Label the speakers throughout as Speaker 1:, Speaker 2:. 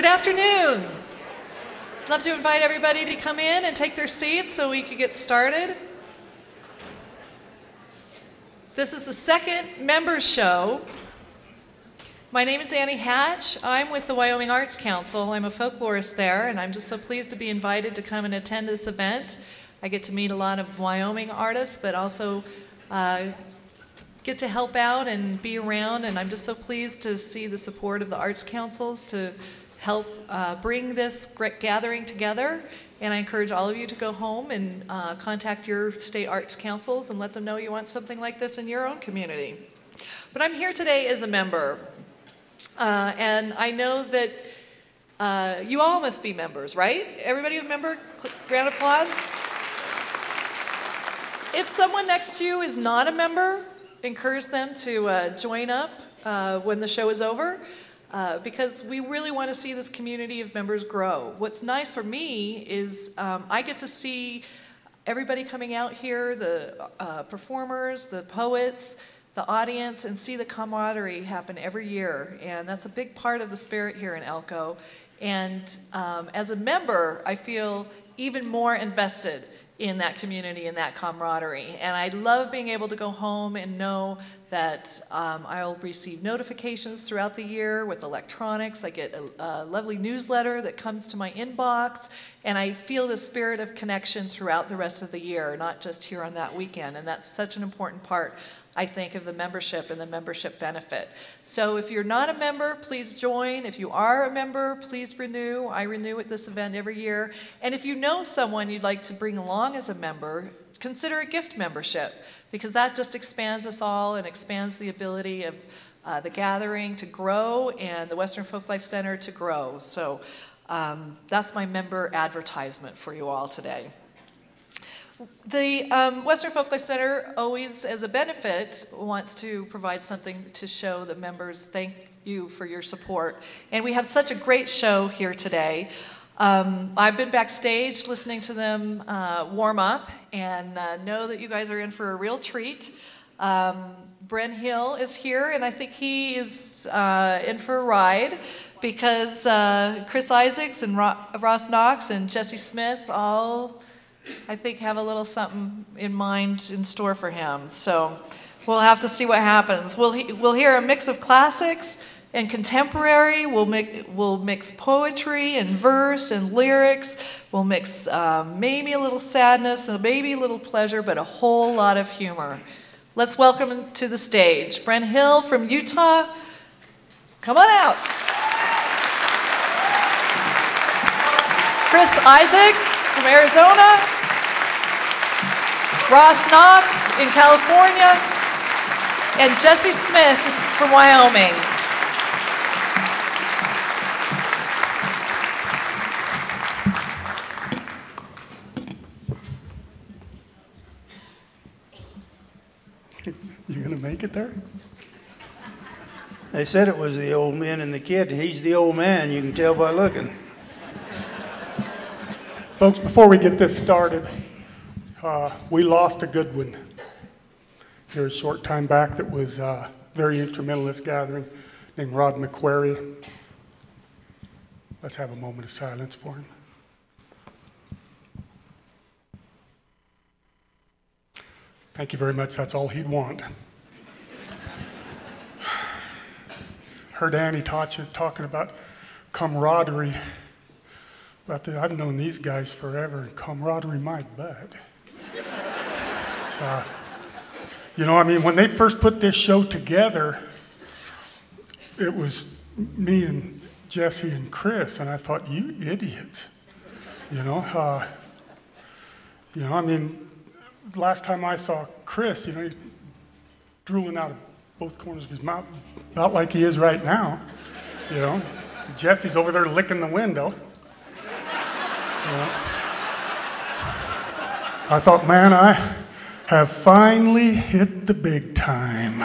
Speaker 1: Good afternoon. I'd love to invite everybody to come in and take their seats so we can get started. This is the second members show. My name is Annie Hatch. I'm with the Wyoming Arts Council. I'm a folklorist there, and I'm just so pleased to be invited to come and attend this event. I get to meet a lot of Wyoming artists, but also get to help out and be around, and I'm just so pleased to see the support of the arts councils to help bring this great gathering together. And I encourage all of you to go home and contact your state arts councils and let them know you want something like this in your own community. But I'm here today as a member, and I know that you all must be members, right? Everybody a member? Round of applause. If someone next to you is not a member, encourage them to join up when the show is over, because we really want to see this community of members grow. What's nice for me is I get to see everybody coming out here, the performers, the poets, the audience, and see the camaraderie happen every year. And that's a big part of the spirit here in Elko. And as a member, I feel even more invested in that community and that camaraderie. And I love being able to go home and know that I'll receive notifications throughout the year with electronics. I get a lovely newsletter that comes to my inbox, and I feel the spirit of connection throughout the rest of the year, not just here on that weekend. And that's such an important part, I think, of the membership and the membership benefit. So if you're not a member, please join. If you are a member, please renew. I renew at this event every year. And if you know someone you'd like to bring along as a member, consider a gift membership, because that just expands us all and expands the ability of the gathering to grow and the Western Folklife Center to grow. So that's my member advertisement for you all today. The Western Folklife Center always, as a benefit, wants to provide something to show the members thank you for your support. And we have such a great show here today. I've been backstage listening to them warm up, and know that you guys are in for a real treat. Brenn Hill is here, and I think he is in for a ride, because Chris Isaacs and Ross Knox and Jesse Smith all, I think, have a little something in mind in store for him. So we'll have to see what happens. We'll hear a mix of classics and contemporary. We'll mix poetry and verse and lyrics. We'll mix maybe a little sadness and maybe a little pleasure, but a whole lot of humor. Let's welcome to the stage Brenn Hill from Utah. Come on out. Chris Isaacs from Arizona. Ross Knox in California. And Jesse Smith from Wyoming.
Speaker 2: You gonna make it there?
Speaker 3: They said it was the old man and the kid, and he's the old man. You can tell by looking.
Speaker 2: Folks, before we get this started, we lost a good one here a short time back that was very instrumental in this gathering, named Rod McQuarrie. Let's have a moment of silence for him. Thank you very much. That's all he'd want. Heard Annie talking about camaraderie. But I've known these guys forever, and camaraderie my butt. You know, I mean, when they first put this show together, it was me and Jesse and Chris, and I thought, you idiots. You know, I mean, last time I saw Chris, you know, he's drooling out of both corners of his mouth, about like he is right now, you know. Jesse's over there licking the window. You know. I thought, man, I have finally hit the big time,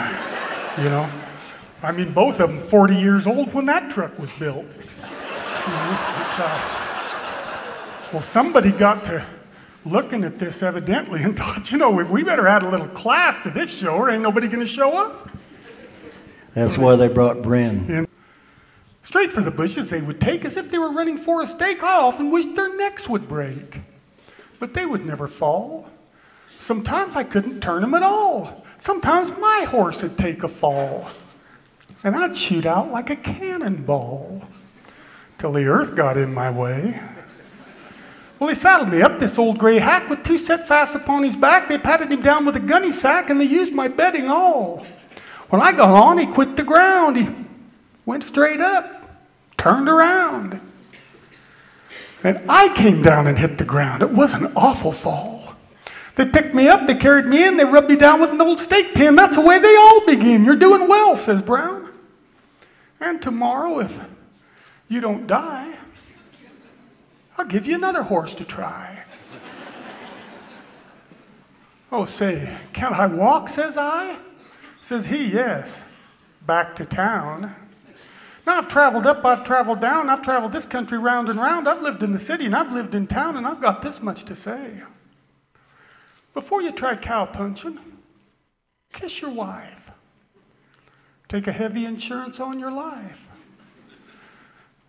Speaker 2: you know. I mean, both of them 40 years old when that truck was built. You know, well, somebody got to looking at this evidently and thought, you know, we better add a little class to this show or ain't nobody going to show up.
Speaker 3: That's why they brought Brenn.
Speaker 2: Straight for the bushes they would take as if they were running for a stake. I often wished their necks would break. But they would never fall. Sometimes I couldn't turn them at all. Sometimes my horse would take a fall. And I'd shoot out like a cannonball till the earth got in my way. Well, they saddled me up, this old gray hack, with two set fast upon his back. They patted him down with a gunny sack, and they used my bedding all. When I got on, he quit the ground. He went straight up, turned around. And I came down and hit the ground. It was an awful fall. They picked me up, they carried me in, they rubbed me down with an old stake pin. That's the way they all begin. You're doing well, says Brown. And tomorrow, if you don't die, I'll give you another horse to try. Oh, say, can't I walk, says I? Says he, yes, back to town. Now I've traveled up, I've traveled down, I've traveled this country round and round. I've lived in the city and I've lived in town, and I've got this much to say. Before you try cow punching, kiss your wife. Take a heavy insurance on your life.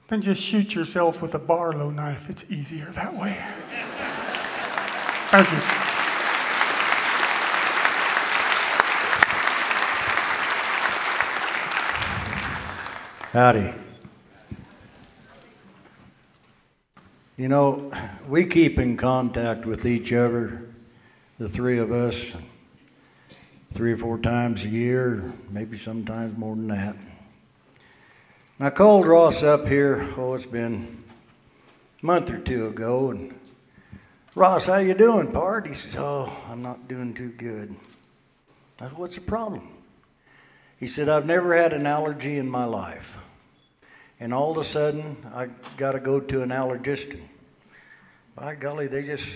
Speaker 2: Then just shoot yourself with a Barlow knife. It's easier that way. Thank you.
Speaker 3: Howdy. You know, we keep in contact with each other, the three of us, 3 or 4 times a year, maybe sometimes more than that. I called Ross up here, it's been a month or 2 ago, and Ross, how you doing, pard? He says, I'm not doing too good. I said, what's the problem? He said, I've never had an allergy in my life. And all of a sudden, I got to go to an allergist. And by golly, they just,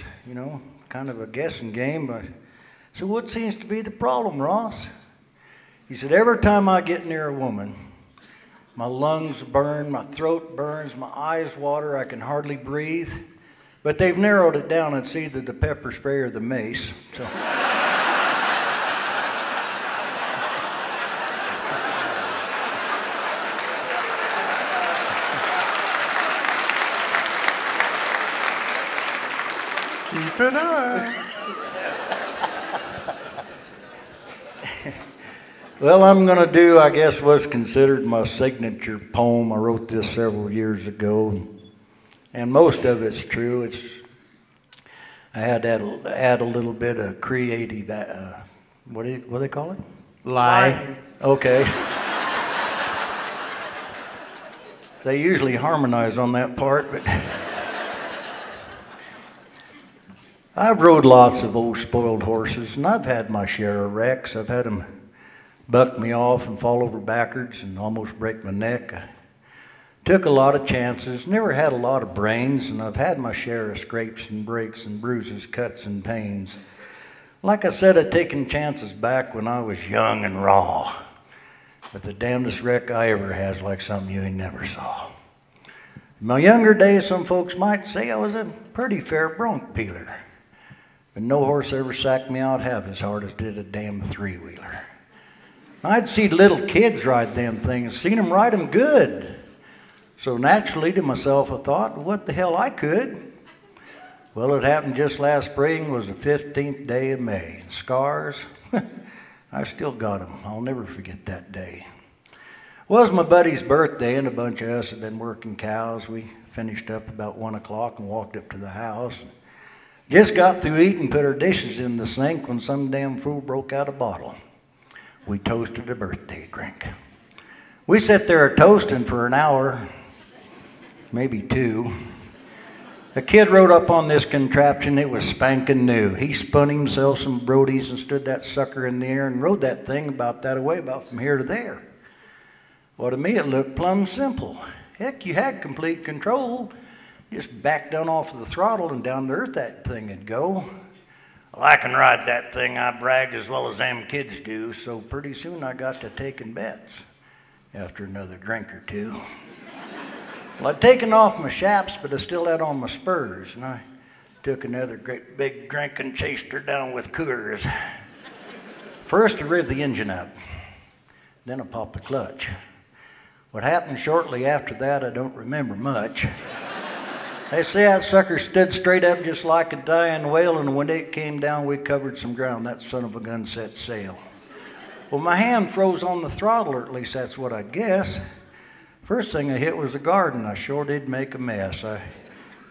Speaker 3: kind of a guessing game. But so what seems to be the problem, Ross? He said, every time I get near a woman, my lungs burn, my throat burns, my eyes water, I can hardly breathe. But they've narrowed it down. It's either the pepper spray or the mace. So.
Speaker 2: Keep it up.
Speaker 3: Well, I'm going to do, I guess, what's considered my signature poem. I wrote this several years ago, and most of it's true. I had to add a little bit of creative, what do they call it?
Speaker 4: Lie.
Speaker 3: Okay. They usually harmonize on that part, but I've rode lots of old spoiled horses, and I've had my share of wrecks. I've had them buck me off and fall over backwards and almost break my neck. I took a lot of chances, never had a lot of brains, and I've had my share of scrapes and breaks and bruises, cuts and pains. Like I said, I'd taken chances back when I was young and raw. But the damnedest wreck I ever has like something you ain't never saw. In my younger days, some folks might say I was a pretty fair bronc peeler. But no horse ever sacked me out half as hard as did a damn 3-wheeler. I'd seen little kids ride them things, seen them ride them good. So naturally to myself I thought, what the hell, I could. Well, it happened just last spring, was the 15th day of May. And scars, I still got them. I'll never forget that day. It was my buddy's birthday, and a bunch of us had been working cows. We finished up about 1 o'clock and walked up to the house. Just got through eating, put our dishes in the sink when some damn fool broke out a bottle. We toasted a birthday drink. We sat there toasting for an hour, maybe 2. A kid rode up on this contraption. It was spanking new. He spun himself some brodies and stood that sucker in the air and rode that thing about that away, about from here to there. Well, to me it looked plumb simple. Heck, you had complete control. Just back down off of the throttle and down to earth that thing would go. Well, I can ride that thing, I bragged, as well as them kids do, so pretty soon I got to taking bets after another drink or 2. Well, I'd taken off my chaps, but I still had on my spurs, and I took another great big drink and chased her down with Coors. First, I revved the engine up. Then I popped the clutch. What happened shortly after that, I don't remember much. They say that sucker stood straight up just like a dying whale, and when it came down, we covered some ground. That son of a gun set sail. Well, my hand froze on the throttle, or at least that's what I'd guess. First thing I hit was the garden. I sure did make a mess. I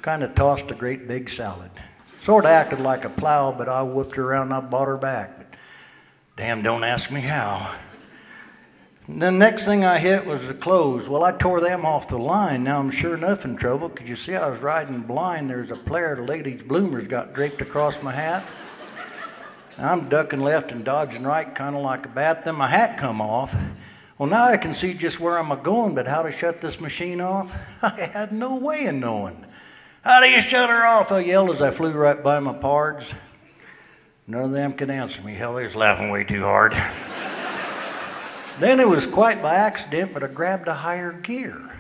Speaker 3: kind of tossed a great big salad. Sort of acted like a plow, but I whooped her around and I bought her back. But damn, don't ask me how. And then next thing I hit was the clothes. Well, I tore them off the line. Now I'm sure enough in trouble, because you see I was riding blind. There's a player of the ladies' bloomers got draped across my hat. I'm ducking left and dodging right, kind of like a bat. Then my hat come off. Well, now I can see just where I'm a-going, but how to shut this machine off? I had no way of knowing. How do you shut her off? I yelled as I flew right by my pards. None of them could answer me. Hell, they was laughing way too hard. Then it was quite by accident, but I grabbed a higher gear.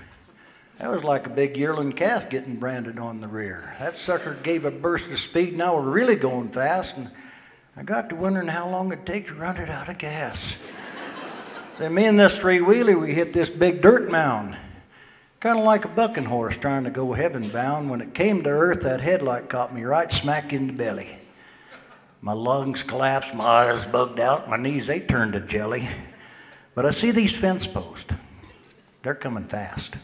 Speaker 3: That was like a big yearling calf getting branded on the rear. That sucker gave a burst of speed. Now we're really going fast, and I got to wondering how long it'd take to run it out of gas. Then me and this three-wheeler, we hit this big dirt mound. Kind of like a bucking horse trying to go heaven bound. When it came to earth, that headlight caught me right smack in the belly. My lungs collapsed, my eyes bugged out, my knees, they turned to jelly. But I see these fence posts. They're coming fast.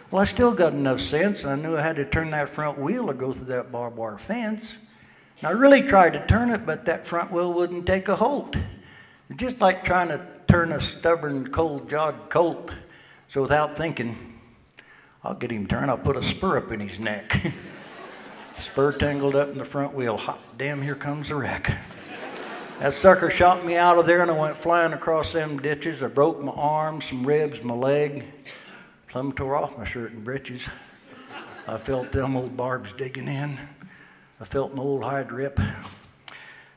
Speaker 3: Well, I still got enough sense, and I knew I had to turn that front wheel or go through that barbed wire fence. And I really tried to turn it, but that front wheel wouldn't take a holt. It's just like trying to turn a stubborn, cold-jawed colt. So without thinking, I'll get him turned. I'll put a spur up in his neck. Spur tangled up in the front wheel. Hot damn, here comes the wreck. That sucker shot me out of there, and I went flying across them ditches. I broke my arm, some ribs, my leg. Some tore off my shirt and breeches. I felt them old barbs digging in. I felt my old hide rip.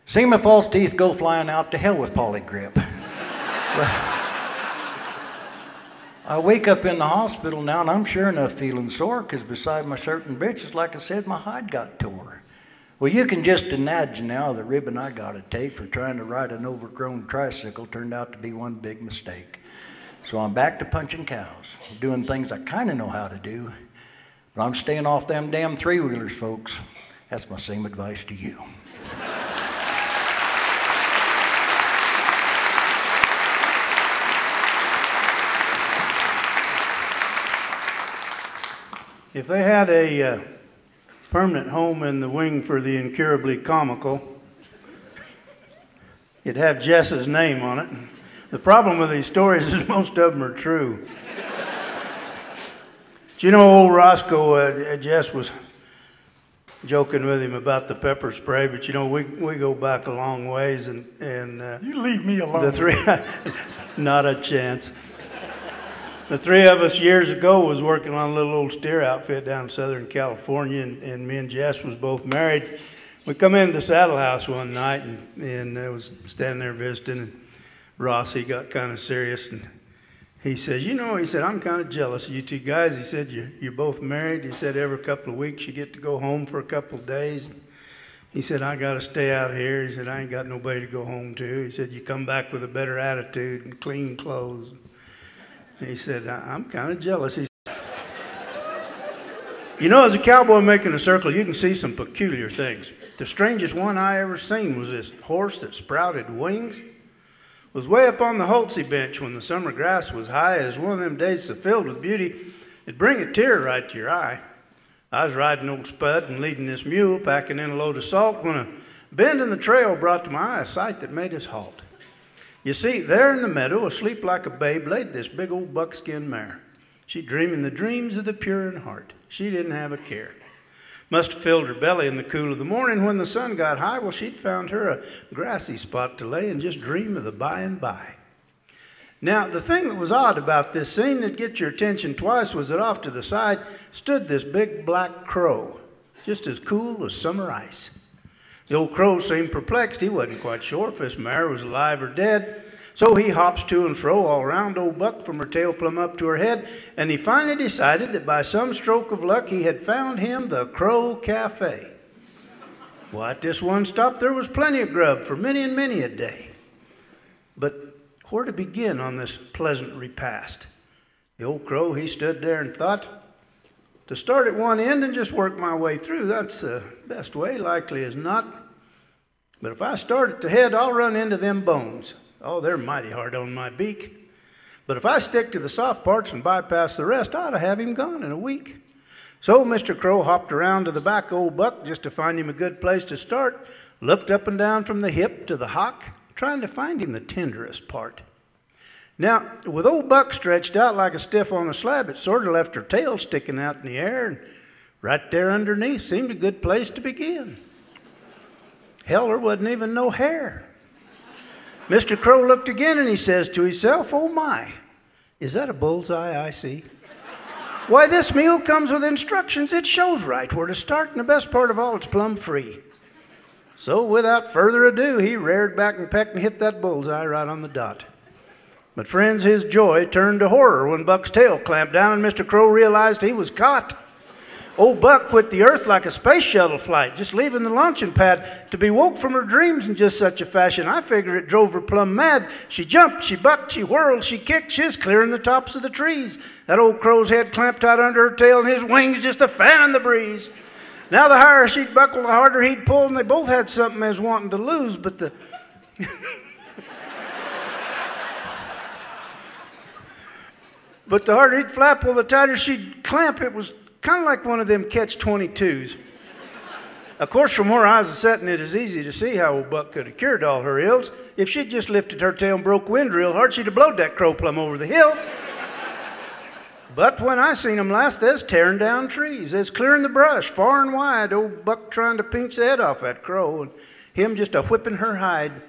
Speaker 3: Seen my false teeth go flying out. To hell with polygrip. I wake up in the hospital now, and I'm sure enough feeling sore, because beside my shirt and breeches, like I said, my hide got tore. Well, you can just imagine now the ribbon I got to take for trying to ride an overgrown tricycle turned out to be one big mistake. So I'm back to punching cows, doing things I kind of know how to do, but I'm staying off them damn three-wheelers, folks. That's my same advice to you.
Speaker 4: If they had a permanent home in the wing for the incurably comical, it'd have Jess's name on it. The problem with these stories is most of them are true. Do you know old Roscoe, Jess was joking with him about the pepper spray, but you know, we go back a long ways, and
Speaker 2: You leave me alone.
Speaker 4: the three, not a chance. The three of us years ago was working on a little old steer outfit down in Southern California, and me and Jess was both married. We come into the saddle house one night, and I was standing there visiting, and Ross, he got kind of serious, and he says, you know, he said, I'm kind of jealous of you two guys. He said, you're both married. He said, every couple of weeks you get to go home for a couple of days. He said, I got to stay out here. He said, I ain't got nobody to go home to. He said, you come back with a better attitude and clean clothes. He said, I'm kind of jealous. He said, you know, as a cowboy making a circle, you can see some peculiar things. The strangest one I ever seen was this horse that sprouted wings. Was way up on the Holtzy bench when the summer grass was high. It was one of them days so filled with beauty, it'd bring a tear right to your eye. I was riding old Spud and leading this mule, packing in a load of salt, when a bend in the trail brought to my eye a sight that made us halt. You see, there in the meadow, asleep like a babe, laid this big old buckskin mare. She dreaming the dreams of the pure in heart. She didn't have a care. Must have filled her belly in the cool of the morning when the sun got high. Well, she'd found her a grassy spot to lay and just dream of the by and by. Now, the thing that was odd about this scene that get your attention twice was that off to the side stood this big black crow, just as cool as summer ice. The old crow seemed perplexed. He wasn't quite sure if this mare was alive or dead. So he hops to and fro all around old Buck from her tail plumb up to her head, and he finally decided that by some stroke of luck he had found him the Crow Cafe. Well, at this one stop there was plenty of grub for many and many a day. But where to begin on this pleasant repast? The old crow, he stood there and thought, to start at one end and just work my way through, that's the best way, likely as not. But if I start at the head, I'll run into them bones. Oh, they're mighty hard on my beak. But if I stick to the soft parts and bypass the rest, I ought to have him gone in a week. So Mr. Crow hopped around to the back of old Buck just to find him a good place to start, looked up and down from the hip to the hock, trying to find him the tenderest part. Now, with old Buck stretched out like a stiff on a slab, it sort of left her tail sticking out in the air, and right there underneath seemed a good place to begin. Hell, there wasn't even no hair. Mr. Crow looked again and he says to himself, oh my, is that a bullseye I see? Why, this meal comes with instructions. It shows right where to start, and the best part of all, it's plumb free. So without further ado, he reared back and pecked and hit that bullseye right on the dot. But friends, his joy turned to horror when Buck's tail clamped down and Mr. Crow realized he was caught. Old Buck quit the earth like a space shuttle flight, just leaving the launching pad to be woke from her dreams in just such a fashion. I figure it drove her plumb mad. She jumped, she bucked, she whirled, she kicked, she's clearing the tops of the trees. That old crow's head clamped tight under her tail and his wings just a fanning the breeze. Now the higher she'd buckle, the harder he'd pull, and they both had something they was wanting to lose, but the... But the harder he'd flap, well, the tighter she'd clamp. It was kind of like one of them catch-22s. Of course, from where I was sitting, it is easy to see how old Buck could have cured all her ills. If she'd just lifted her tail and broke wind real hard, she'd have blowed that crow plumb over the hill. But when I seen 'em last, they's tearing down trees. They's clearing the brush far and wide. Old Buck trying to pinch the head off that crow, and him just a whipping her hide.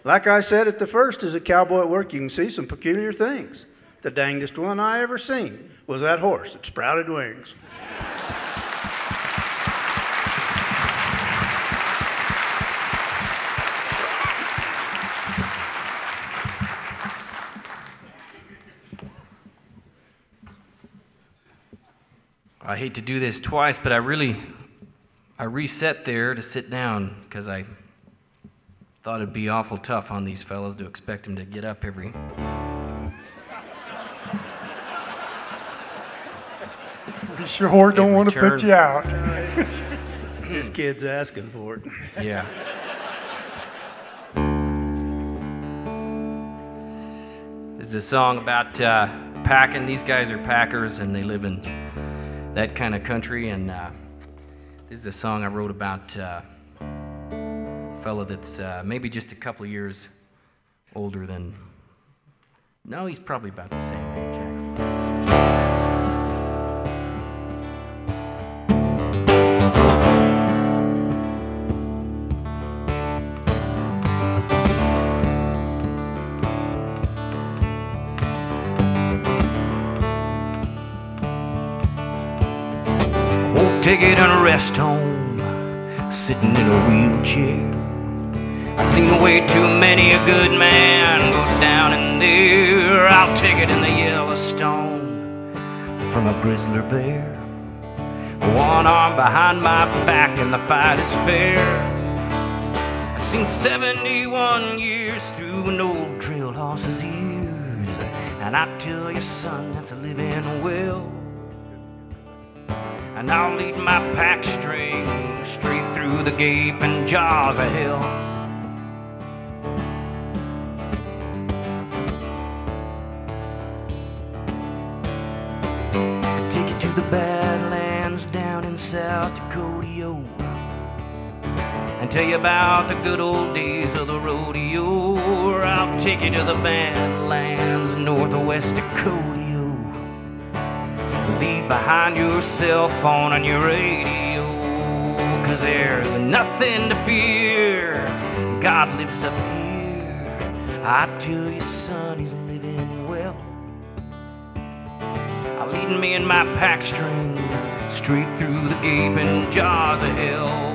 Speaker 4: Like I said at the first, as a cowboy at work, you can see some peculiar things. The dangest one I ever seen was that horse that sprouted wings.
Speaker 5: I hate to do this twice, but I reset there to sit down because I thought it'd be awful tough on these fellas to expect them to get up every...
Speaker 2: We sure don't want to put you out.
Speaker 4: This kid's asking for it.
Speaker 5: Yeah. This is a song about packing. These guys are packers, and they live in that kind of country. And this is a song I wrote about a fella that's maybe just a couple years older than... No, he's probably about the same age, actually. Ticket and a rest home, sitting in a wheelchair. I seen way too many a good man go down in there. I'll take it in the Yellowstone from a grizzly bear. One arm behind my back and the fight is fair. I seen 71 years through an old trail horse's ears, and I tell you, son, that's a living well. And I'll lead my packstring straight through the gaping jaws of hell. I take you to the Badlands down in South Dakota, yo, and tell you about the good old days of the rodeo. Or I'll take you to the Badlands north of West Dakota. Leave behind your cell phone and your radio, 'cause there's nothing to fear. God lives up here. I tell you, son, he's living well. I'll lead me and my packstring straight through the gaping jaws of hell.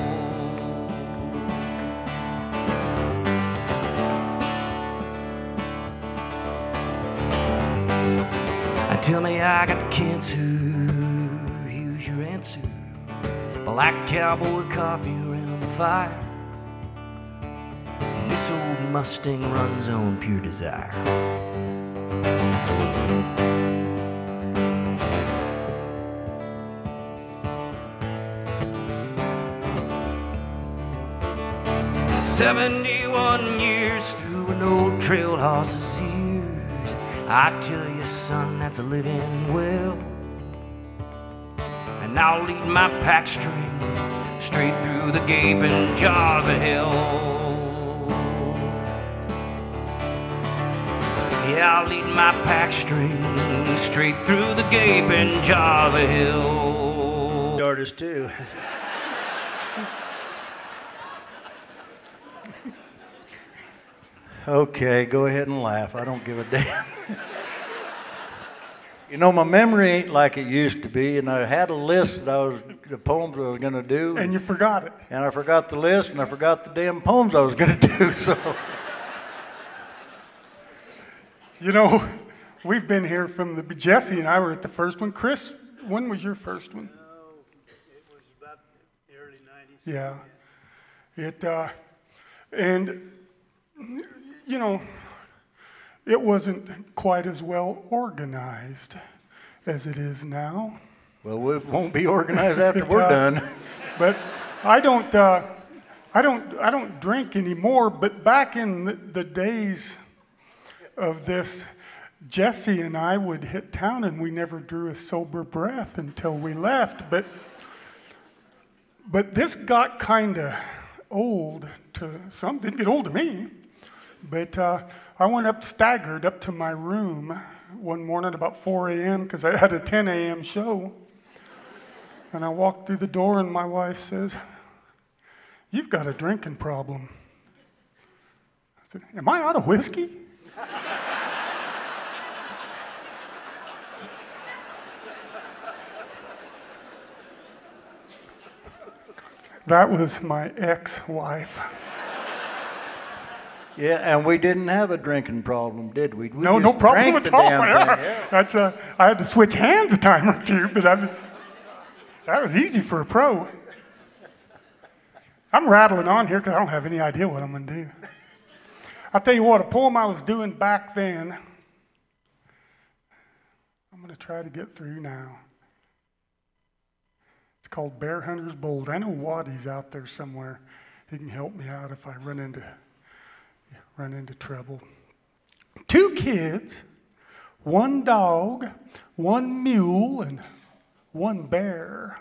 Speaker 5: Tell me I got cancer, here's your answer. Black cowboy coffee around the fire. And this old Mustang runs on pure desire. 71 years through an old trail horse's ears. I tell you, son, that's a living well. And I'll lead my pack string straight through the gaping jaws of hell. Yeah, I'll lead my pack string straight through the gaping jaws of hell.
Speaker 4: Artist too.
Speaker 3: Okay, go ahead and laugh. I don't give a damn. You know, my memory ain't like it used to be, and I had a list that the poems I was going to do.
Speaker 2: And you forgot it.
Speaker 3: And I forgot the list, and I forgot the damn poems I was going to do, so.
Speaker 2: You know, we've been here from the, Jesse and I were at the first one. Chris, when was your first one?
Speaker 4: Oh, it was about the early 90s.
Speaker 2: Yeah. And, you know, it wasn't quite as well organized as it is now.
Speaker 3: Well, it won't be organized after we're done.
Speaker 2: But I don't drink anymore, but back in the days of this, Jesse and I would hit town and we never drew a sober breath until we left. But this got kind of old to some, didn't get old to me. But I went staggered up to my room one morning about 4 a.m. because I had a 10 a.m. show. And I walked through the door and my wife says, "You've got a drinking problem." I said, "Am I out of whiskey?" That was my ex-wife.
Speaker 3: Yeah, and we didn't have a drinking problem, did we?
Speaker 2: No problem at all. Yeah. That's I had to switch hands a time or two, but that was easy for a pro. I'm rattling on here because I don't have any idea what I'm going to do. I'll tell you what, a poem I was doing back then, I'm going to try to get through now. It's called Bear Hunter's Bold. I know Waddy's out there somewhere. He can help me out if I run into trouble. 2 kids, 1 dog, 1 mule, and 1 bear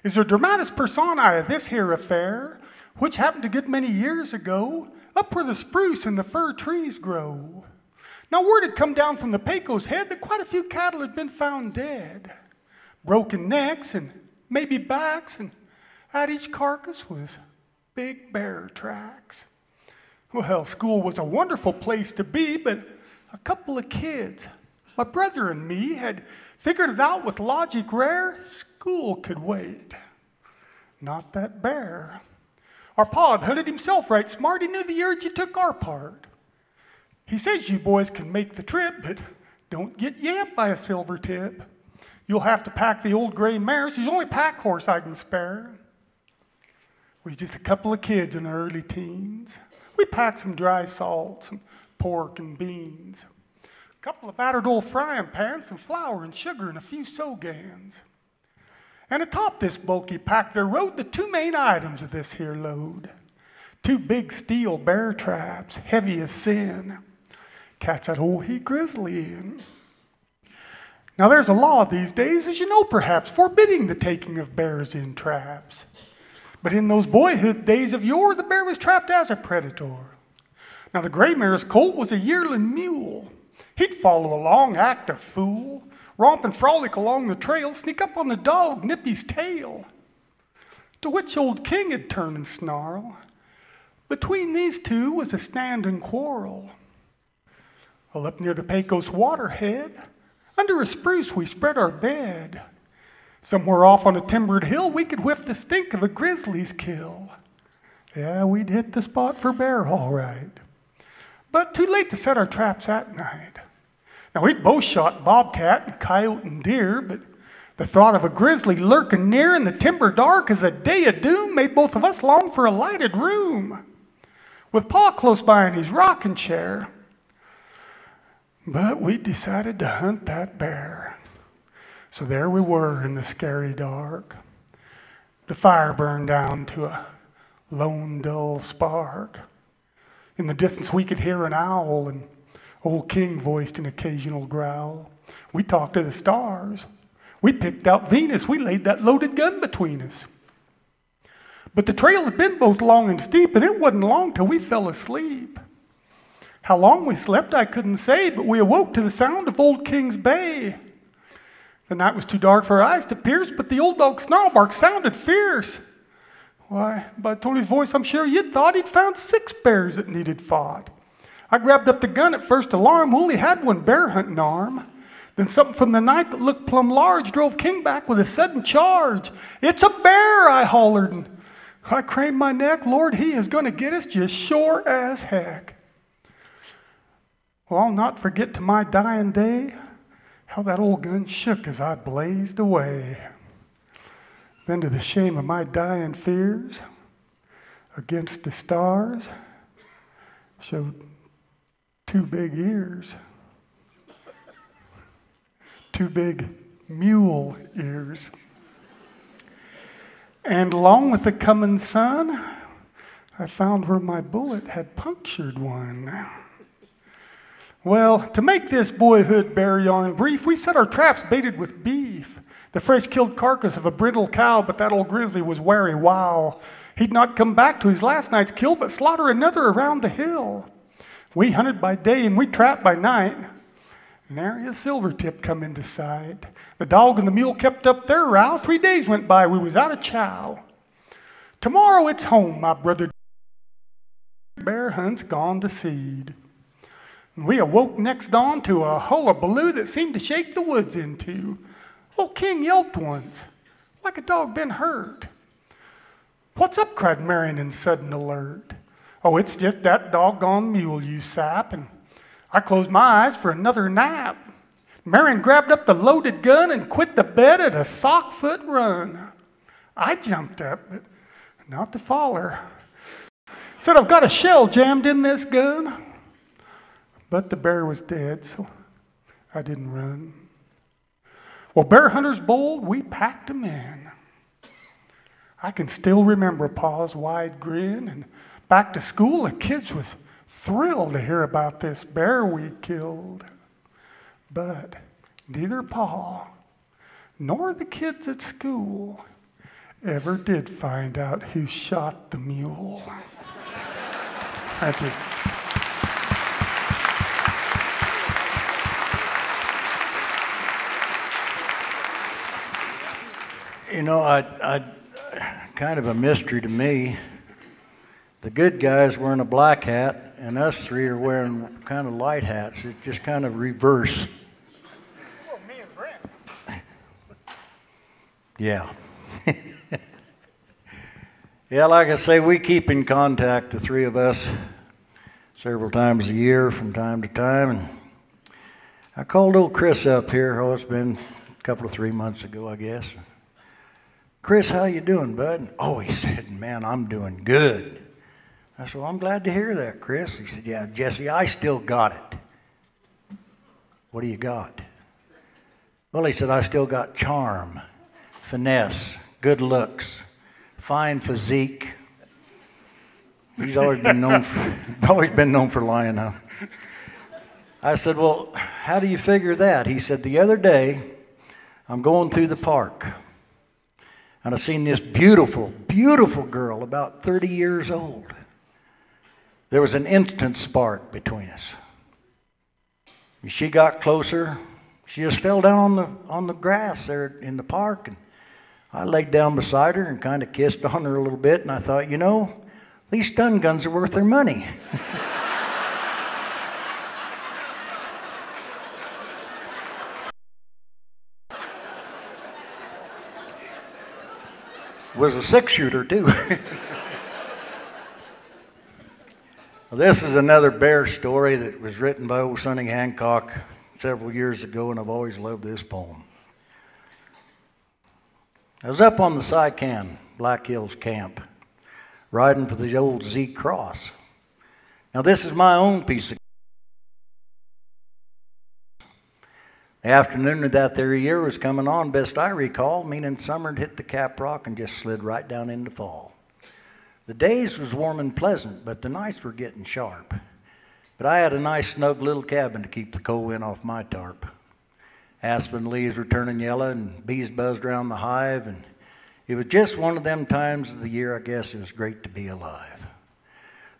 Speaker 2: is the dramatis personae of this here affair, which happened a good many years ago, up where the spruce and the fir trees grow. Now word had come down from the Pecos head that quite a few cattle had been found dead, broken necks and maybe backs, and at each carcass was big bear tracks. Well, school was a wonderful place to be, but a couple of kids, my brother and me, had figured it out with logic rare. School could wait. Not that bear. Our pa had hunted himself right smart. He knew the urge, he took our part. He says you boys can make the trip, but don't get yamped by a silver tip. You'll have to pack the old gray mares. He's the only pack horse I can spare. We was just a couple of kids in our early teens. We packed some dry salt, some pork and beans, a couple of battered old frying pans, some flour and sugar, and a few sogans. And atop this bulky pack there rode the 2 main items of this here load. 2 big steel bear traps, heavy as sin. Catch that old he grizzly in. Now there's a law these days, as you know perhaps, forbidding the taking of bears in traps. But in those boyhood days of yore, the bear was trapped as a predator. Now the gray mare's colt was a yearling mule. He'd follow along, act a fool, romp and frolic along the trail, sneak up on the dog, nip his tail. To which old king had turn and snarl. Between these 2 was a stand and quarrel. Well, up near the Pecos waterhead, under a spruce we spread our bed. Somewhere off on a timbered hill, we could whiff the stink of a grizzly's kill. Yeah, we'd hit the spot for bear all right. But too late to set our traps that night. Now, we'd both shot bobcat and coyote and deer, but the thought of a grizzly lurking near in the timber dark as a day of doom made both of us long for a lighted room, with Pa close by in his rocking chair. But we decided to hunt that bear. So there we were in the scary dark. The fire burned down to a lone dull spark. In the distance we could hear an owl, and old King voiced an occasional growl. We talked to the stars. We picked out Venus. We laid that loaded gun between us. But the trail had been both long and steep, and it wasn't long till we fell asleep. How long we slept I couldn't say, but we awoke to the sound of old King's bay. The night was too dark for our eyes to pierce, but the old dog's snarl bark sounded fierce. Why, by Tony's voice, I'm sure you'd thought he'd found 6 bears that needed fought. I grabbed up the gun at first alarm. We only had one bear hunting arm. Then something from the night that looked plumb large drove King back with a sudden charge. It's a bear, I hollered, and I craned my neck. Lord, he is going to get us just sure as heck. Well, I'll not forget to my dying day how that old gun shook as I blazed away. Then to the shame of my dying fears, against the stars, showed 2 big ears. 2 big mule ears. And along with the coming sun, I found where my bullet had punctured one. Well, to make this boyhood bear yarn brief, we set our traps baited with beef, the fresh killed carcass of a brindle cow, but that old grizzly was wary, wow. He'd not come back to his last night's kill, but slaughter another around the hill. We hunted by day and we trapped by night. Nary a silvertip come into sight. The dog and the mule kept up their row. 3 days went by, we was out of chow. Tomorrow it's home, my brother. Bear hunt's gone to seed. And we awoke next dawn to a hullabaloo that seemed to shake the woods in two. Old King yelped once, like a dog been hurt. What's up? Cried Marion in sudden alert. Oh, it's just that doggone mule, you sap. And I closed my eyes for another nap. Marion grabbed up the loaded gun and quit the bed at a sock-foot run. I jumped up, but not to follow her. Said, I've got a shell jammed in this gun. But the bear was dead, so I didn't run. Well, bear hunters bold, we packed 'em in. I can still remember Pa's wide grin, and back to school, the kids was thrilled to hear about this bear we'd killed. But neither Pa nor the kids at school ever did find out who shot the mule. Thank you.
Speaker 3: You know, I kind of a mystery to me. The good guy's wearing a black hat, and us 3 are wearing kind of light hats. It's just kind of reverse.
Speaker 2: Well, me and Brenn.
Speaker 3: Yeah. Yeah, like I say, we keep in contact, the 3 of us, several times a year from time to time. And I called old Chris up here. Oh, it's been a couple of 3 months ago, I guess. Chris, how you doing, bud? Oh, he said, man, I'm doing good. I said, well, I'm glad to hear that, Chris. He said, yeah, Jesse, I still got it. What do you got? Well, he said, I still got charm, finesse, good looks, fine physique. He's always been known for lying, huh? I said, well, how do you figure that? He said, the other day, I'm going through the park, and I seen this beautiful, beautiful girl, about 30 years old. There was an instant spark between us. And she got closer. She just fell down on the grass there in the park. And I laid down beside her and kind of kissed on her a little bit. And I thought, you know, these stun guns are worth their money. Was a 6-shooter too. Well, this is another bear story that was written by old Sonny Hancock several years ago, and I've always loved this poem. I was up on the Sycan, Black Hills camp, riding for the old Z Cross. Now this is my own piece of. The afternoon of that there year was coming on, best I recall, meaning summer had hit the cap rock and just slid right down into fall. The days was warm and pleasant, but the nights were getting sharp. But I had a nice snug little cabin to keep the cold wind off my tarp. Aspen leaves were turning yellow and bees buzzed around the hive, and it was just one of them times of the year I guess it was great to be alive.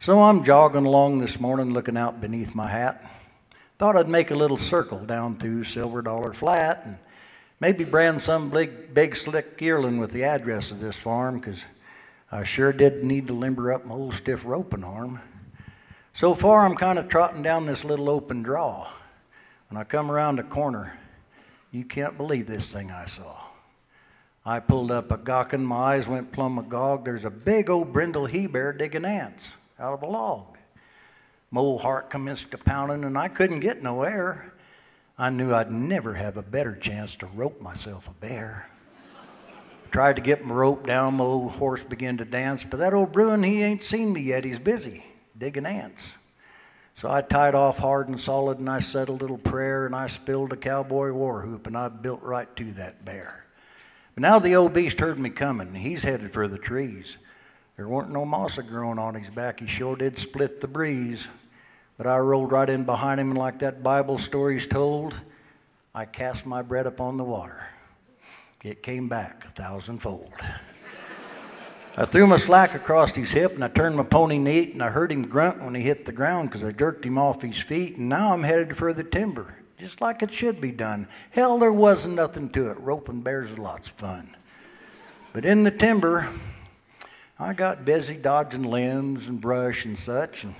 Speaker 3: So I'm jogging along this morning looking out beneath my hat. Thought I'd make a little circle down through Silver Dollar Flat and maybe brand some big slick yearling with the address of this farm, 'cause I sure did need to limber up my old stiff roping arm. So far I'm kind of trotting down this little open draw. When I come around the corner, you can't believe this thing I saw. I pulled up a gawkin', my eyes went plumb agog. There's a big old brindle he-bear digging ants out of a log. My old heart commenced to pounding and I couldn't get no air. I knew I'd never have a better chance to rope myself a bear. Tried to get my rope down, my old horse began to dance, but that old Bruin, he ain't seen me yet, he's busy digging ants. So I tied off hard and solid and I said a little prayer and I spilled a cowboy war whoop and I built right to that bear. But now the old beast heard me coming and he's headed for the trees. There weren't no moss growing on his back, he sure did split the breeze. But I rolled right in behind him and like that Bible story's told, I cast my bread upon the water. It came back 1,000-fold. I threw my slack across his hip and I turned my pony neat and I heard him grunt when he hit the ground because I jerked him off his feet and now I'm headed for the timber, just like it should be done. Hell, there wasn't nothing to it. Roping bears is lots of fun. But in the timber, I got busy dodging limbs and brush and such, and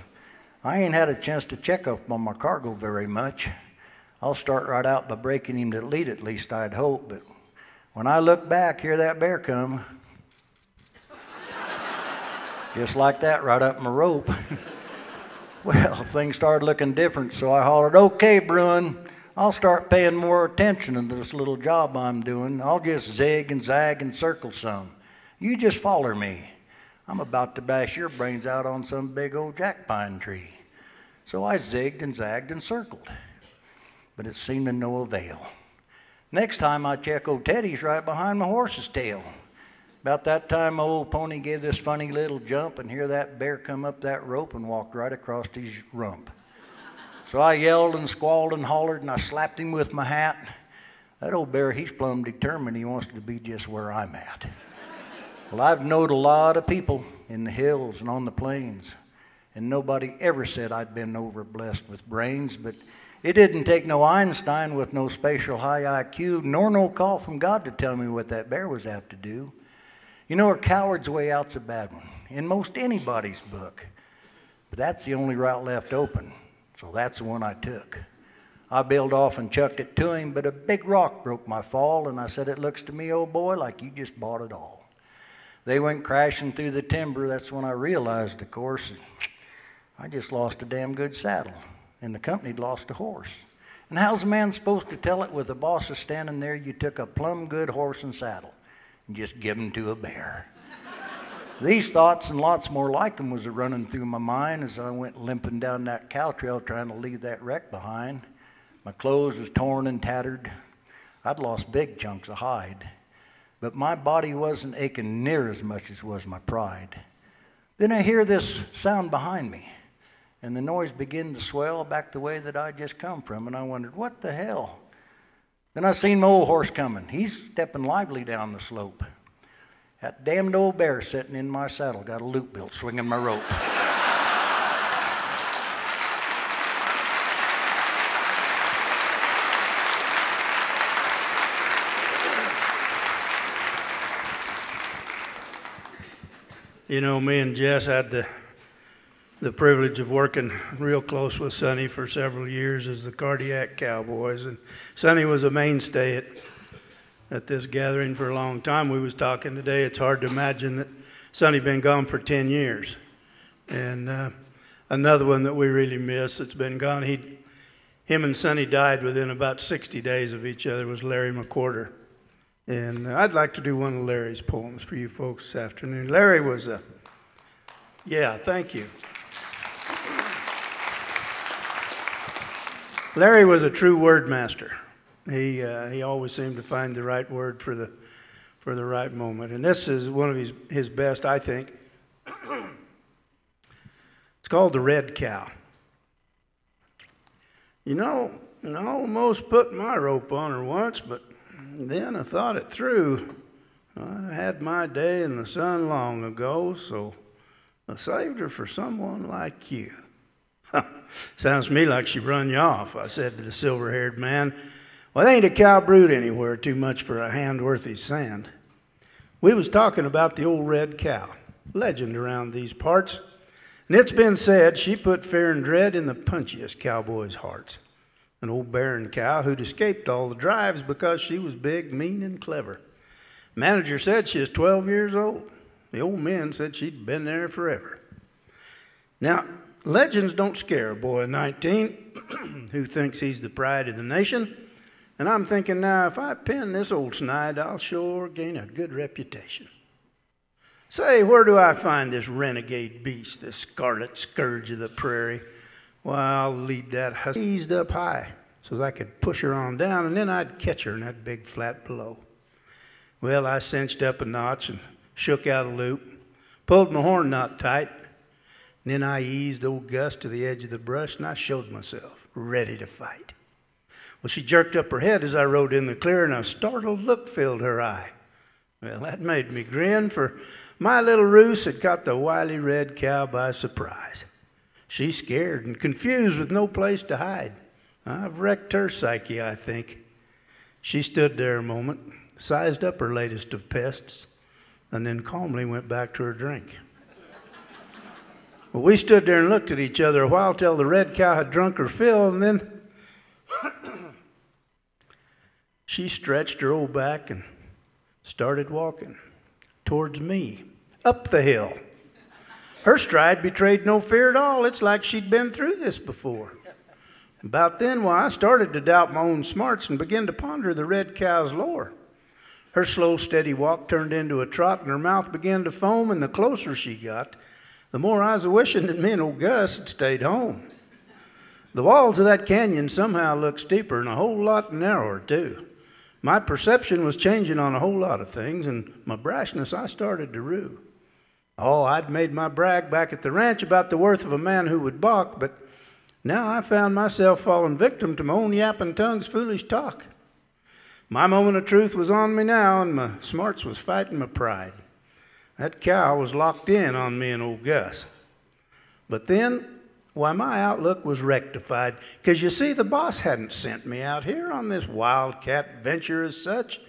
Speaker 3: I ain't had a chance to check up on my cargo very much. I'll start right out by breaking him to lead, at least I'd hope, but when I look back, here that bear come. Just like that, right up my rope. Well, things started looking different, so I hollered, okay, Bruin, I'll start paying more attention to this little job I'm doing. I'll just zig and zag and circle some. You just follow me. I'm about to bash your brains out on some big old jack pine tree. So I zigged and zagged and circled, but it seemed to no avail. Next time I check old Teddy's right behind my horse's tail. About that time my old pony gave this funny little jump and here that bear come up that rope and walked right across his rump. So I yelled and squalled and hollered and I slapped him with my hat. That old bear, he's plumb determined he wants to be just where I'm at. Well, I've knowed a lot of people in the hills and on the plains, and nobody ever said I'd been overblessed with brains, but it didn't take no Einstein with no spatial high IQ, nor no call from God to tell me what that bear was apt to do. You know, a coward's way out's a bad one, in most anybody's book. But that's the only route left open, so that's the one I took. I bailed off and chucked it to him, but a big rock broke my fall, and I said, it looks to me, old boy, like you just bought it all. They went crashing through the timber. That's when I realized, of course, I just lost a damn good saddle, and the company'd lost a horse. And how's a man supposed to tell it with the bosses standing there? You took a plumb good horse and saddle and just give 'em to a bear. These thoughts and lots more like them was running through my mind as I went limping down that cow trail trying to leave that wreck behind. My clothes was torn and tattered. I'd lost big chunks of hide, but my body wasn't aching near as much as was my pride. Then I hear this sound behind me, and the noise began to swell back the way that I'd just come from, and I wondered, what the hell? Then I seen my old horse coming. He's stepping lively down the slope. That damned old bear sitting in my saddle got a loop built swinging my rope.
Speaker 4: You know, me and Jess had the privilege of working real close with Sonny for several years as the Cardiac Cowboys, and Sonny was a mainstay at this gathering for a long time. We was talking today, it's hard to imagine that Sonny been gone for 10 years. And another one that we really miss that's been gone, him and Sonny died within about 60 days of each other, was Larry McWhorter. And I'd like to do one of Larry's poems for you folks this afternoon. Larry was yeah, thank you. Larry was a true word master. He always seemed to find the right word for the right moment. And this is one of his best, I think. called The Red Cow. You know, I almost put my rope on her once, but then I thought it through. I had my day in the sun long ago, so I saved her for someone like you. Sounds to me like she run you off, I said to the silver-haired man. Well, there ain't a cow brood anywhere too much for a handworthy's sand. We was talking about the old red cow, legend around these parts, and it's been said she put fear and dread in the punchiest cowboys' hearts. An old barren cow who'd escaped all the drives because she was big, mean, and clever. Manager said she was 12 years old. The old men said she'd been there forever. Now, legends don't scare a boy of 19 who thinks he's the pride of the nation. And I'm thinking now, if I pin this old snide, I'll sure gain a good reputation. Say, where do I find this renegade beast, this scarlet scourge of the prairie? Well, I'll lead that hussy eased up high so that I could push her on down, and then I'd catch her in that big flat below. Well, I cinched up a notch and shook out a loop, pulled my horn knot tight, and then I eased old Gus to the edge of the brush, and I showed myself ready to fight. Well, she jerked up her head as I rode in the clear, and a startled look filled her eye. Well, that made me grin, for my little ruse had caught the wily red cow by surprise. She's scared and confused with no place to hide. I've wrecked her psyche, I think. She stood there a moment, sized up her latest of pests, and then calmly went back to her drink. Well, we stood there and looked at each other a while till the red cow had drunk her fill, and then she stretched her old back and started walking towards me, up the hill. Her stride betrayed no fear at all. It's like she'd been through this before. About then, I started to doubt my own smarts and began to ponder the red cow's lore. Her slow, steady walk turned into a trot, and her mouth began to foam, and the closer she got, the more I was wishing that me and old Gus had stayed home. The walls of that canyon somehow looked steeper and a whole lot narrower, too. My perception was changing on a whole lot of things, and my brashness I started to rue. Oh, I'd made my brag back at the ranch about the worth of a man who would balk, but now I found myself falling victim to my own yapping tongue's foolish talk. My moment of truth was on me now, and my smarts was fighting my pride. That cow was locked in on me and old Gus. But then, my outlook was rectified, because you see, the boss hadn't sent me out here on this wildcat venture as such.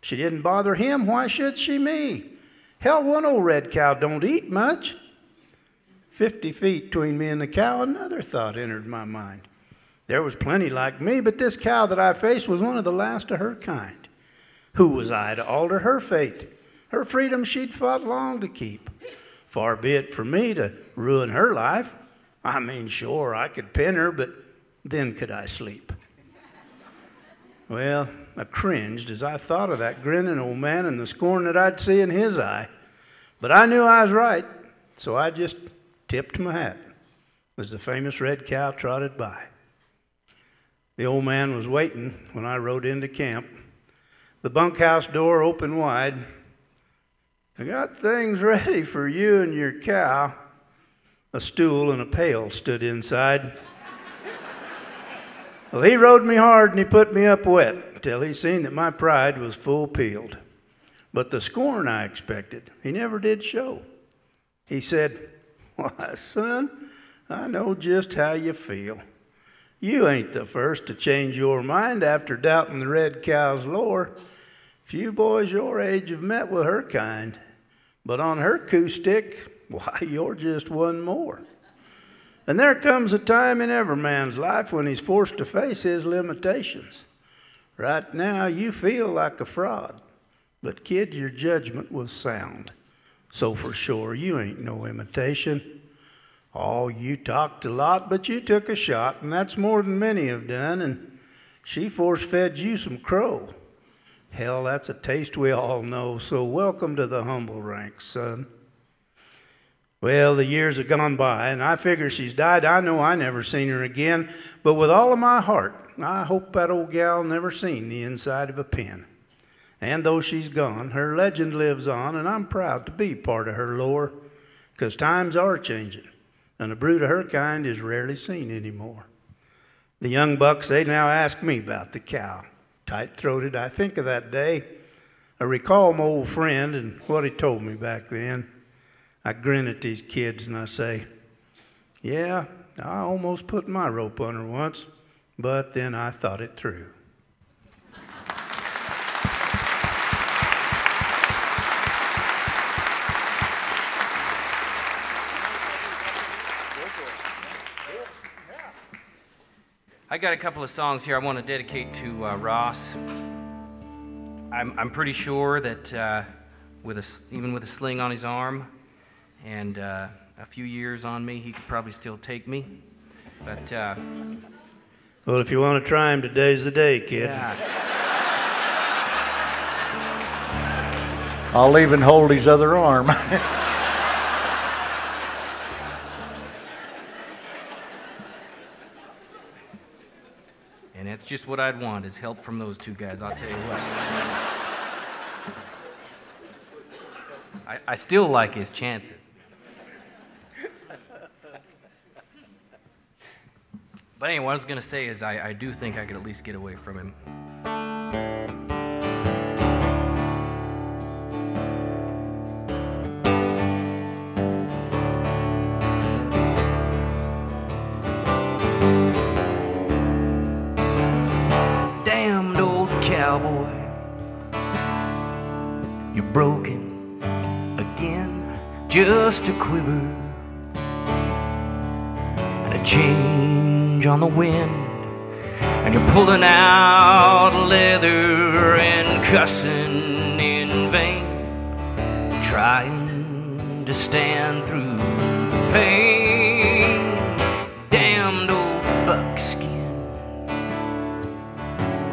Speaker 4: She didn't bother him, why should she me? Hell, one old red cow don't eat much. 50 feet between me and the cow, another thought entered my mind. There was plenty like me, but this cow that I faced was one of the last of her kind. Who was I to alter her fate? Her freedom she'd fought long to keep. Far be it from me to ruin her life. I mean, sure, I could pin her, but then could I sleep? Well, I cringed as I thought of that grinning old man and the scorn that I'd see in his eye. But I knew I was right, so I just tipped my hat as the famous red cow trotted by. The old man was waiting when I rode into camp. The bunkhouse door opened wide. I got things ready for you and your cow. A stool and a pail stood inside. Well, he rode me hard and he put me up wet till he seen that my pride was full peeled. But the scorn I expected, he never did show. He said, "Why, son, I know just how you feel. You ain't the first to change your mind after doubting the red cow's lore. Few boys your age have met with her kind. But on her coup stick, why, you're just one more. And there comes a time in every man's life when he's forced to face his limitations. Right now, you feel like a fraud. But, kid, your judgment was sound. So for sure, you ain't no imitation. Oh, you talked a lot, but you took a shot, and that's more than many have done, and she force-fed you some crow. Hell, that's a taste we all know, so welcome to the humble ranks, son." Well, the years have gone by, and I figure she's died. I know I never seen her again, but with all of my heart, I hope that old gal never seen the inside of a pen. And though she's gone, her legend lives on, and I'm proud to be part of her lore, 'cause times are changing, and a brood of her kind is rarely seen anymore. The young bucks, they now ask me about the cow. Tight-throated, I think of that day. I recall my old friend and what he told me back then. I grin at these kids and I say, yeah, I almost put my rope on her once, but then I thought it through.
Speaker 5: I got a couple of songs here I want to dedicate to Ross. I'm pretty sure that even with a sling on his arm and a few years on me, he could probably still take me. But
Speaker 4: well, if you want to try him, today's the day, kid.
Speaker 5: yeah.
Speaker 3: I'll even hold his other arm.
Speaker 5: And that's just what I'd want, is help from those two guys, I'll tell you what. I still like his chances. But anyway, what I was going to say is I do think I could at least get away from him. Damned old cowboy, you're broken again, just a quiver and a change on the wind, and you're pulling out leather and cussing in vain, trying to stand through the pain. Damned old buckskin,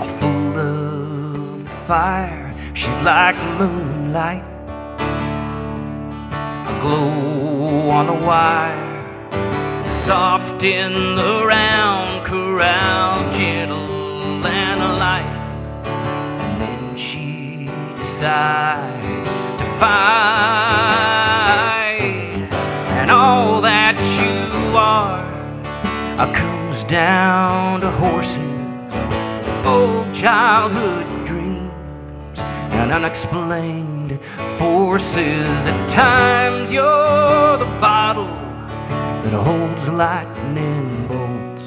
Speaker 5: all full of the fire. She's like moonlight, a glow on the wire, soft in the round corral, gentle and light. And then she decides to fight, and all that you are comes down to horses, old childhood dreams, and unexplained forces. At times you're the bottle that holds lightning bolts,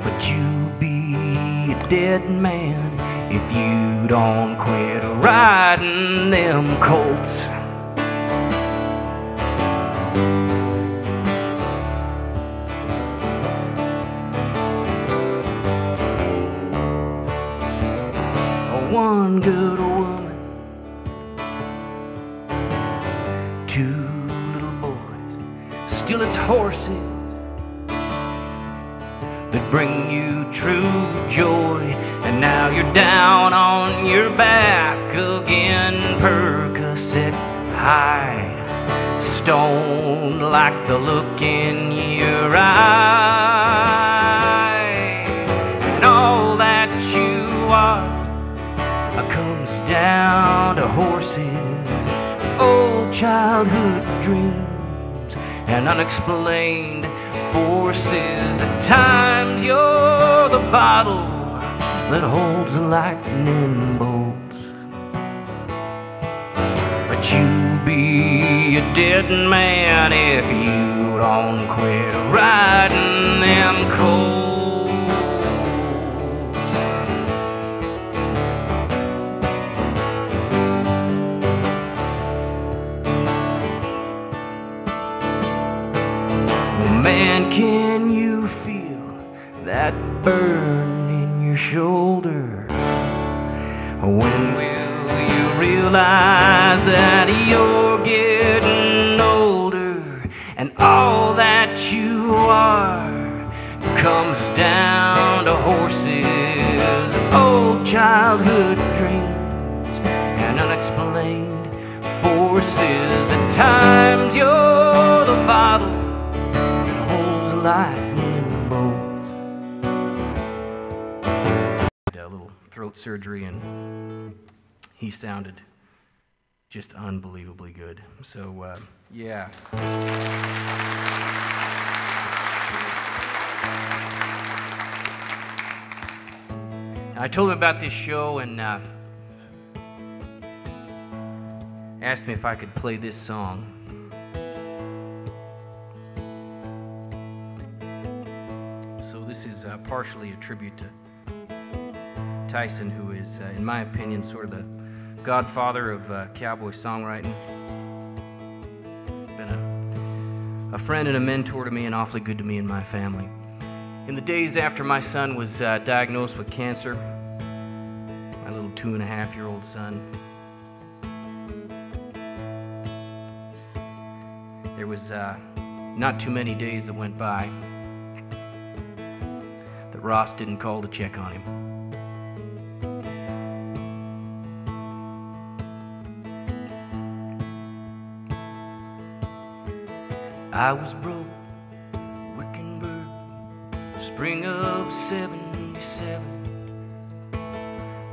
Speaker 5: but you'll be a dead man if you don't quit riding them colts. One good woman, two little boys, still it's horses that bring you true joy. And now you're down on your back again, Percocet high, stoned like the look in your eye. And all that you are comes down to horses, old childhood dreams, and unexplained forces. At times you're the bottle that holds the lightning bolts, but you'll be a dead man if you don't quit riding them colts. Man, can you feel that burn in your shoulder? When will you realize that you're getting older, and all that you are comes down to horses, old childhood dreams, and unexplained forces. At times you're the bottle lightning bolts. A little throat surgery, and he sounded just unbelievably good. So, yeah. I told him about this show and asked me if I could play this song. So this is partially a tribute to Tyson, who is, in my opinion, sort of the godfather of cowboy songwriting. Been a friend and a mentor to me, and awfully good to me and my family. In the days after my son was diagnosed with cancer, my little 2.5-year-old son, there was not too many days that went by that Ross didn't call to check on him. I was broke, Wickenburg, spring of '77.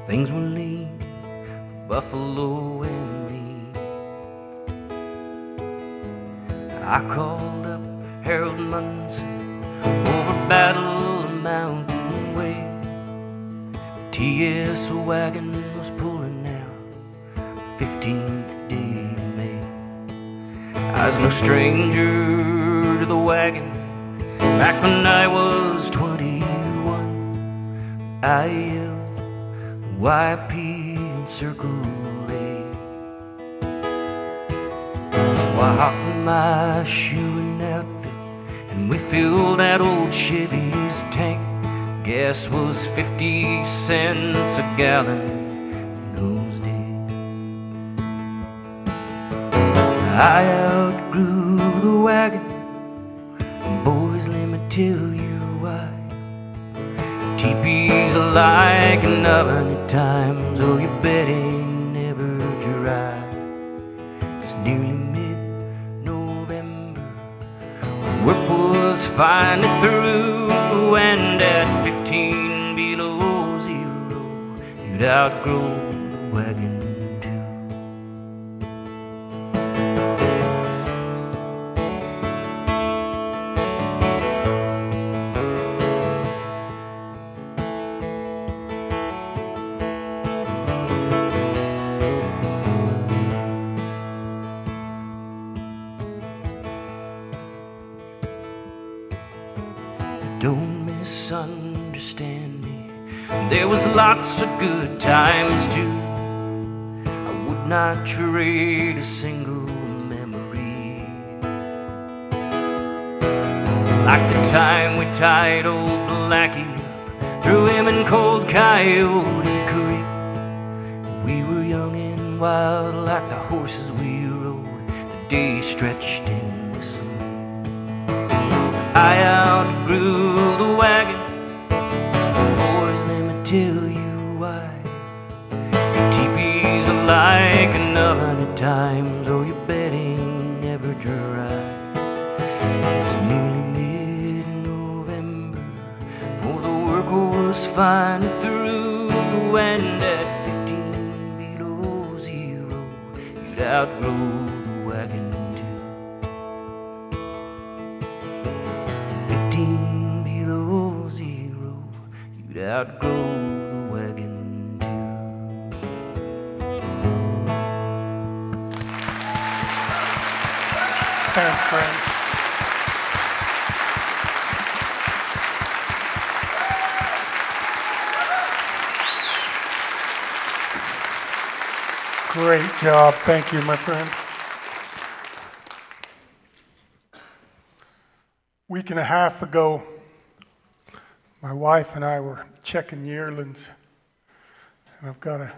Speaker 5: Things were lean for Buffalo and me. I called up Harold Munson over Battle of Mountain Way. TS wagon was pulling out 15th day of May. I was no stranger to the wagon back when I was 21. I yelled YP and Circle A. So I hopped in my shoeing outfit and we filled that old Chevy's tank. Gas was 50 cents a gallon in those days. I outgrew the wagon, and boys, let me tell you why. Teepees are like an oven at times, oh, you bet ain't never dry. It's nearly mid-November, work was finally through, and at 15 below zero, you'd outgrow the wagon. Don't misunderstand me, there was lots of good times too. I would not trade a single memory. Like the time we tied old Blackie up, threw him in cold Coyote Creek. We were young and wild like the horses we rode, the day stretched into sleep. I outgrew the wagon, boys, let me tell you why. Teepees are like an oven at times, oh, your bed ain't never dry. It's nearly mid-November, for the work was finally through, and at 15 below zero, you'd outgrow the wagon. 15 below zero, you'd outgrow the wagon too.
Speaker 2: Thanks, Brenn. Great job. Thank you, my friend. Week and a half ago, my wife and I were checking yearlings, and I've got a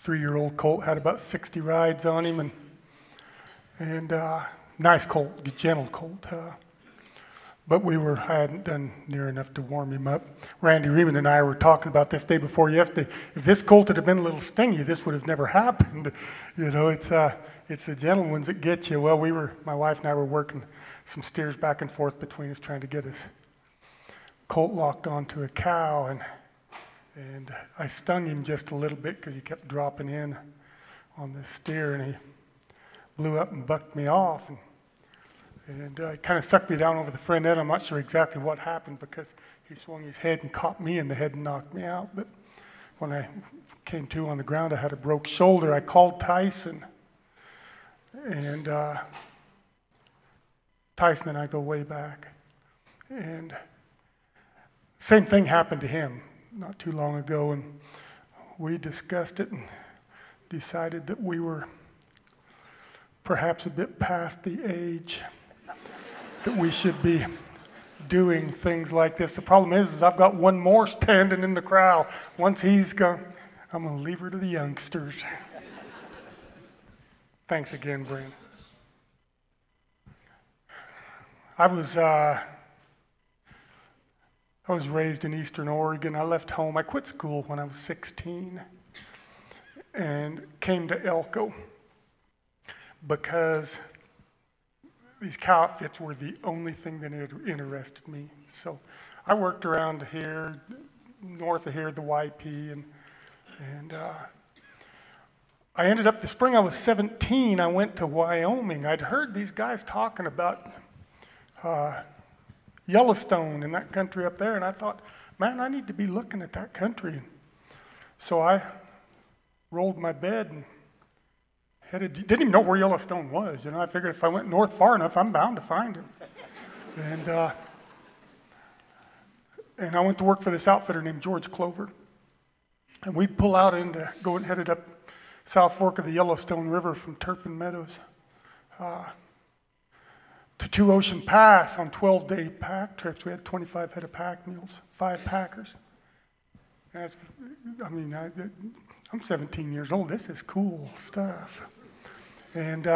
Speaker 2: 3-year-old colt, had about 60 rides on him, and nice colt, gentle colt. But I hadn't done near enough to warm him up. Randy Reeman and I were talking about this day before yesterday. If this colt had been a little stingy, this would have never happened. You know, it's the gentle ones that get you. Well, my wife and I were working some steers back and forth between us, trying to get his colt locked onto a cow, and I stung him just a little bit because he kept dropping in on this steer, and he blew up and bucked me off, and he kind of sucked me down over the front end. I'm not sure exactly what happened because he swung his head and caught me in the head and knocked me out. But when I came to on the ground, I had a broke shoulder. I called Tyson, and Tyson and I go way back. And same thing happened to him not too long ago, and we discussed it and decided that we were perhaps a bit past the age that we should be doing things like this. The problem is I've got one more standing in the crowd. Once he's gone, I'm going to leave her to the youngsters. Thanks again, Brenn. I was raised in Eastern Oregon. I left home. I quit school when I was 16 and came to Elko because these cow outfits were the only thing that interested me. So I worked around here, north of here, the YP, and I ended up, the spring I was 17, I went to Wyoming. I'd heard these guys talking about Yellowstone and that country up there, and I thought, man, I need to be looking at that country. So I rolled my bed and didn't even know where Yellowstone was. You know, I figured if I went north far enough, I'm bound to find it. And I went to work for this outfitter named George Clover. And we'd pull out and headed up South Fork of the Yellowstone River from Turpin Meadows to Two Ocean Pass on 12-day pack trips. We had 25 head of pack mules, 5 packers. I'm 17 years old. This is cool stuff. And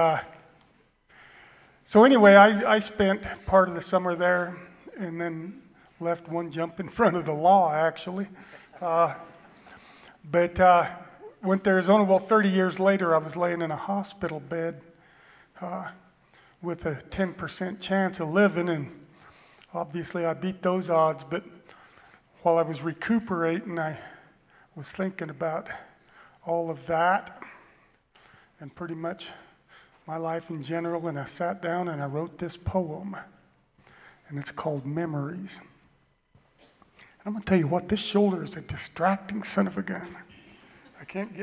Speaker 2: so anyway, I spent part of the summer there and then left one jump in front of the law, actually. But went to Arizona. Well, 30 years later, I was laying in a hospital bed with a 10% chance of living, and obviously I beat those odds. But while I was recuperating, I was thinking about all of that and pretty much my life in general, and I sat down and I wrote this poem, and it's called Memories. And I'm going to tell you what, this shoulder is a distracting son of a gun. I can't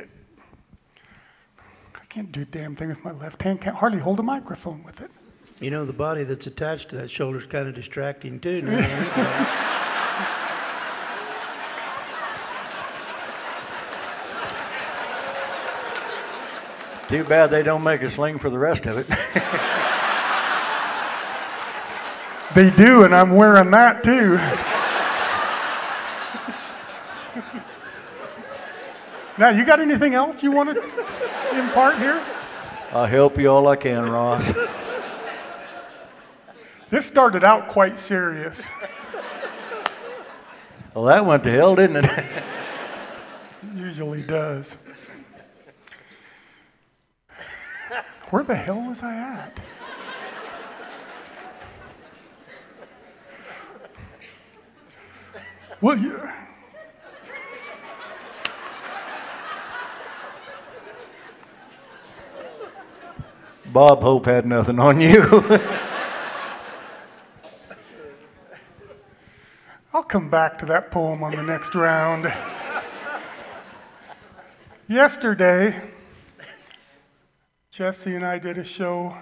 Speaker 2: do a damn thing with my left hand, can't hardly hold a microphone with it.
Speaker 4: You know, the body that's attached to that shoulder is kind of distracting too.
Speaker 3: Too bad they don't make a sling for the rest of it.
Speaker 2: They do, and I'm wearing that too. Now, you got anything else you want to impart here?
Speaker 3: I'll help you all I can, Ross.
Speaker 2: This started out quite serious.
Speaker 3: Well, that went to hell, didn't it?
Speaker 2: It usually does. Where the hell was I at? Well,
Speaker 3: Bob Hope had nothing on you.
Speaker 2: I'll come back to that poem on the next round. Yesterday, Jesse and I did a show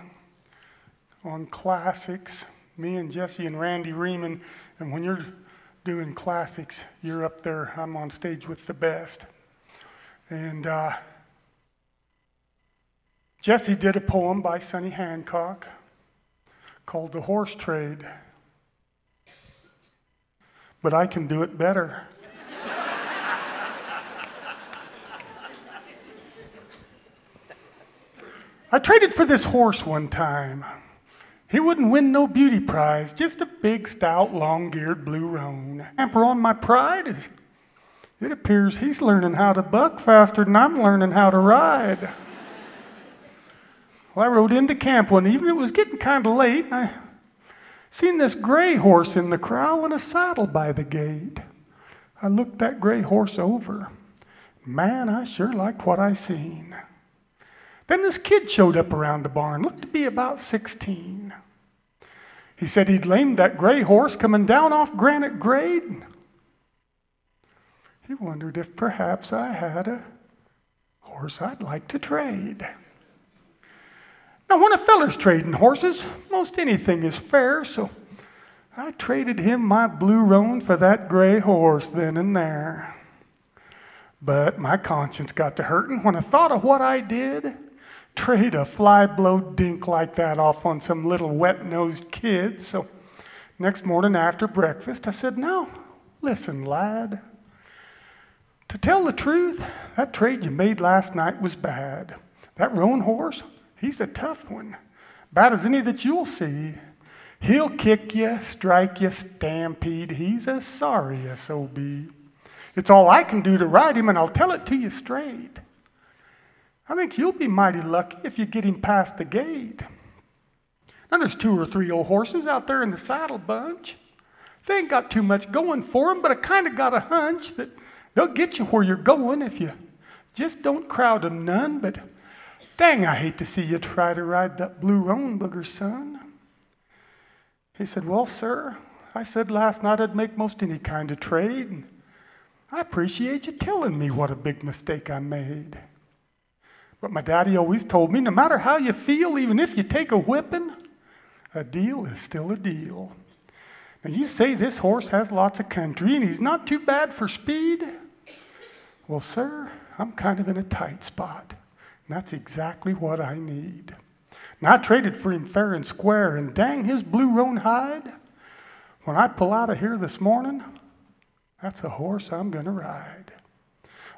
Speaker 2: on classics, me and Jesse and Randy Riemann, and when you're doing classics, you're up there, I'm on stage with the best. And Jesse did a poem by Sonny Hancock called The Horse Trade, but I can do it better. I traded for this horse one time. He wouldn't win no beauty prize, just a big, stout, long-geared blue roan. Hamper on my pride is, it appears he's learning how to buck faster than I'm learning how to ride. Well, I rode into camp one evening. It was getting kind of late, and I seen this gray horse in the corral and a saddle by the gate. I looked that gray horse over. Man, I sure liked what I seen. Then this kid showed up around the barn, looked to be about 16. He said he'd lamed that gray horse coming down off Granite Grade. He wondered if perhaps I had a horse I'd like to trade. Now, when a feller's trading horses, most anything is fair, so I traded him my blue roan for that gray horse then and there. But my conscience got to hurting when I thought of what I did. Trade a fly-blowed dink like that off on some little wet-nosed kid. So next morning after breakfast, I said, "Now, listen, lad. To tell the truth, that trade you made last night was bad. That roan horse, he's a tough one. Bad as any that you'll see. He'll kick you, strike you, stampede. He's a sorry SOB. It's all I can do to ride him, and I'll tell it to you straight. I think you'll be mighty lucky if you get him past the gate. Now, there's 2 or 3 old horses out there in the saddle bunch. They ain't got too much going for them, but I kind of got a hunch that they'll get you where you're going if you just don't crowd them none. But dang, I hate to see you try to ride that blue roan booger, son." He said, "Well, sir, I said last night I'd make most any kind of trade, and I appreciate you telling me what a big mistake I made. But my daddy always told me, no matter how you feel, even if you take a whipping, a deal is still a deal. Now, you say this horse has lots of country and he's not too bad for speed. Well, sir, I'm kind of in a tight spot, and that's exactly what I need. Now, I traded for him fair and square, and dang his blue roan hide. When I pull out of here this morning, that's a horse I'm going to ride."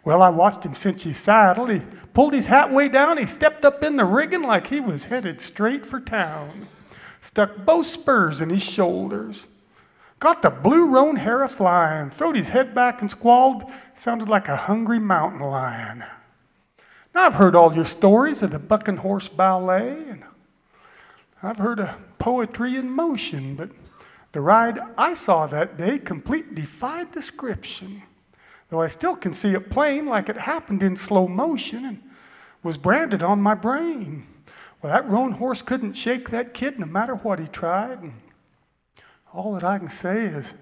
Speaker 2: Well, I watched him cinch his saddle. He pulled his hat way down. He stepped up in the rigging like he was headed straight for town. Stuck both spurs in his shoulders. Got the blue roan hair a-flying. Throwed his head back and squalled. Sounded like a hungry mountain lion. Now, I've heard all your stories of the bucking horse ballet, and I've heard of poetry in motion, but the ride I saw that day completely defied description. Though I still can see it plain like it happened in slow motion and was branded on my brain. Well, that roan horse couldn't shake that kid no matter what he tried. And all that I can say is,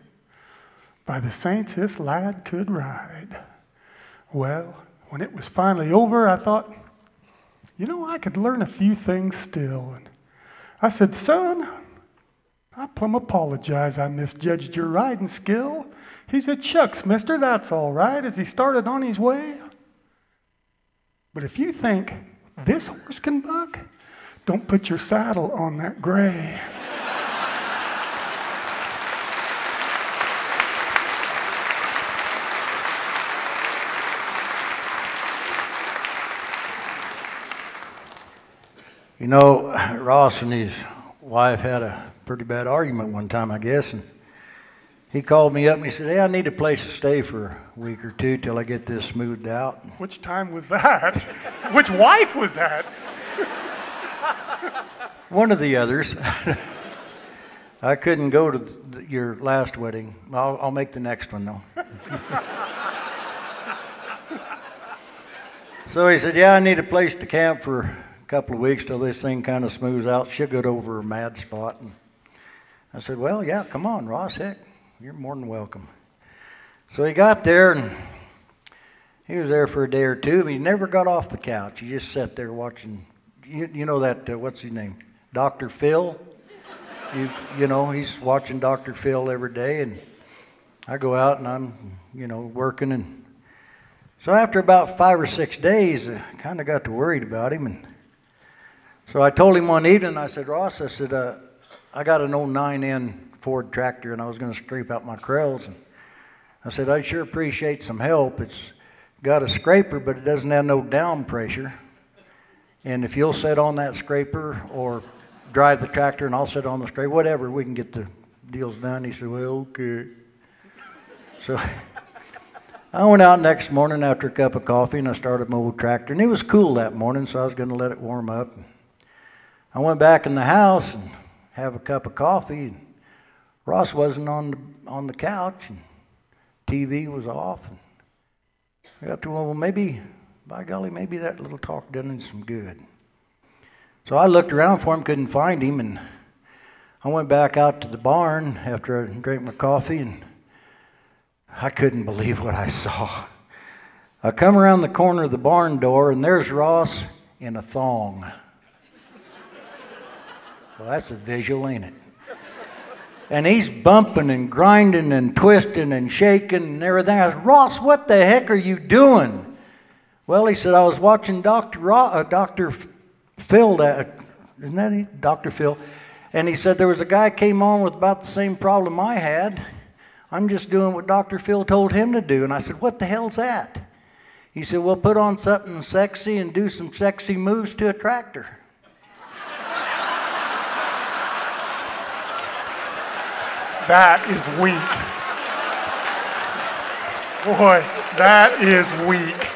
Speaker 2: by the saints, this lad could ride. Well, when it was finally over, I thought, you know, I could learn a few things still. And I said, "Son, I plumb apologize I misjudged your riding skill. He's a chucks, mister, that's all right," as he started on his way. "But if you think this horse can buck, don't put your saddle on that gray."
Speaker 3: You know, Ross and his wife had a pretty bad argument one time, I guess, and he called me up and he said, "Hey, I need a place to stay for a week or two till I get this smoothed out."
Speaker 2: Which time was that? Which wife was that?
Speaker 3: One of the others. I couldn't go to your last wedding. I'll make the next one, though. So he said, "Yeah, I need a place to camp for a couple of weeks till this thing kind of smooths out. She'll get over her mad spot." And I said, "Well, yeah, come on, Ross, heck. You're more than welcome." So he got there, and he was there for a day or two, but he never got off the couch. He just sat there watching, you know that, what's his name, Dr. Phil? You know, he's watching Dr. Phil every day, and I go out and I'm, working. And so after about 5 or 6 days, I kind of got to worried about him. And so I told him one evening, I said, "Ross," I said, "I got an old 9N Ford tractor, and I was going to scrape out my creels. And I said, I'd sure appreciate some help. It's got a scraper, but it doesn't have no down pressure. And if you'll sit on that scraper or drive the tractor and I'll sit on the scraper, whatever, we can get the deals done." He said, "Well, okay." So I went out next morning after a cup of coffee and I started my old tractor. And it was cool that morning, so I was going to let it warm up. I went back in the house and have a cup of coffee. And Ross wasn't on the couch, and TV was off. And I got to, well, maybe, by golly, maybe that little talk done him some good. So I looked around for him, couldn't find him, and I went back out to the barn after I drank my coffee, and I couldn't believe what I saw. I come around the corner of the barn door, and there's Ross in a thong. Well, that's a visual, ain't it? And he's bumping and grinding and twisting and shaking and everything. I said, Ross, what the heck are you doing? Well, he said, I was watching Dr. Phil, isn't that he? Dr. Phil. And he said there was a guy came on with about the same problem I had. I'm just doing what Dr. Phil told him to do. And I said, what the hell's that? He said, well, put on something sexy and do some sexy moves to a tractor.
Speaker 2: That is weak. Boy, that is weak.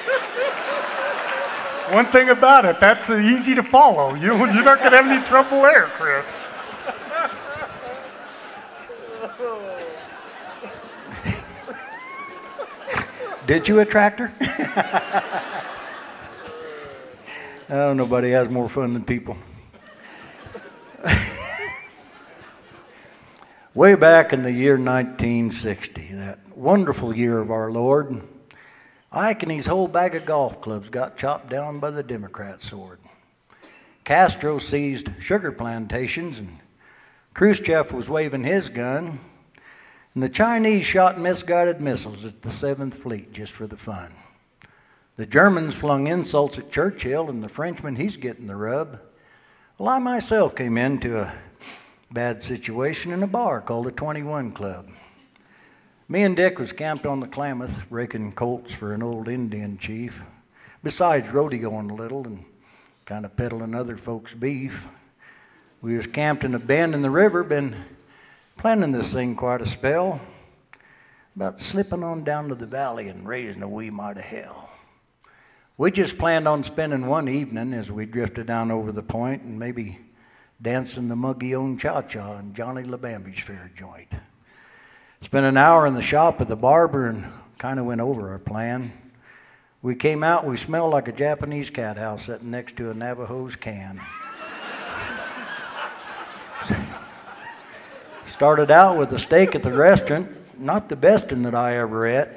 Speaker 2: One thing about it, that's easy to follow. You're not going to have any trouble there, Chris.
Speaker 3: Did you a tractor? Oh, nobody has more fun than people. Way back in the year 1960, that wonderful year of our Lord, Ike and his whole bag of golf clubs got chopped down by the Democrat sword. Castro seized sugar plantations, and Khrushchev was waving his gun, and the Chinese shot misguided missiles at the 7th Fleet just for the fun. The Germans flung insults at Churchill, and the Frenchman, he's getting the rub. Well, I myself came into a bad situation in a bar called the 21 Club. Me and Dick was camped on the Klamath, breaking colts for an old Indian chief, besides rodeoing a little and kind of peddling other folks' beef. We was camped in a bend in the river, been planning this thing quite a spell, about slipping on down to the valley and raising a wee mite of hell. We just planned on spending one evening as we drifted down over the point and maybe dancing the muggy-owned cha-cha in Johnny LaBambi's fair joint. Spent an hour in the shop at the barber and kind of went over our plan. We came out, we smelled like a Japanese cat house sitting next to a Navajo's can. Started out with a steak at the restaurant, not the best one that I ever ate.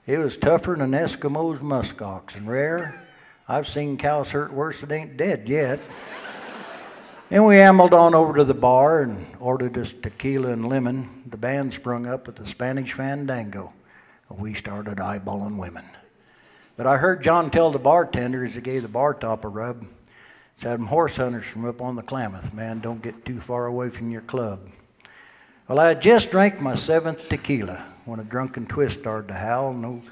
Speaker 3: It was tougher than an Eskimo's muskox and rare. I've seen cows hurt worse that ain't dead yet. And we ambled on over to the bar and ordered us tequila and lemon. The band sprung up with the Spanish Fandango. We started eyeballing women. But I heard John tell the bartender as he gave the bar top a rub, said, them horse hunters from up on the Klamath, man, don't get too far away from your club. Well, I had just drank my 7th tequila when a drunken twist started to howl. No,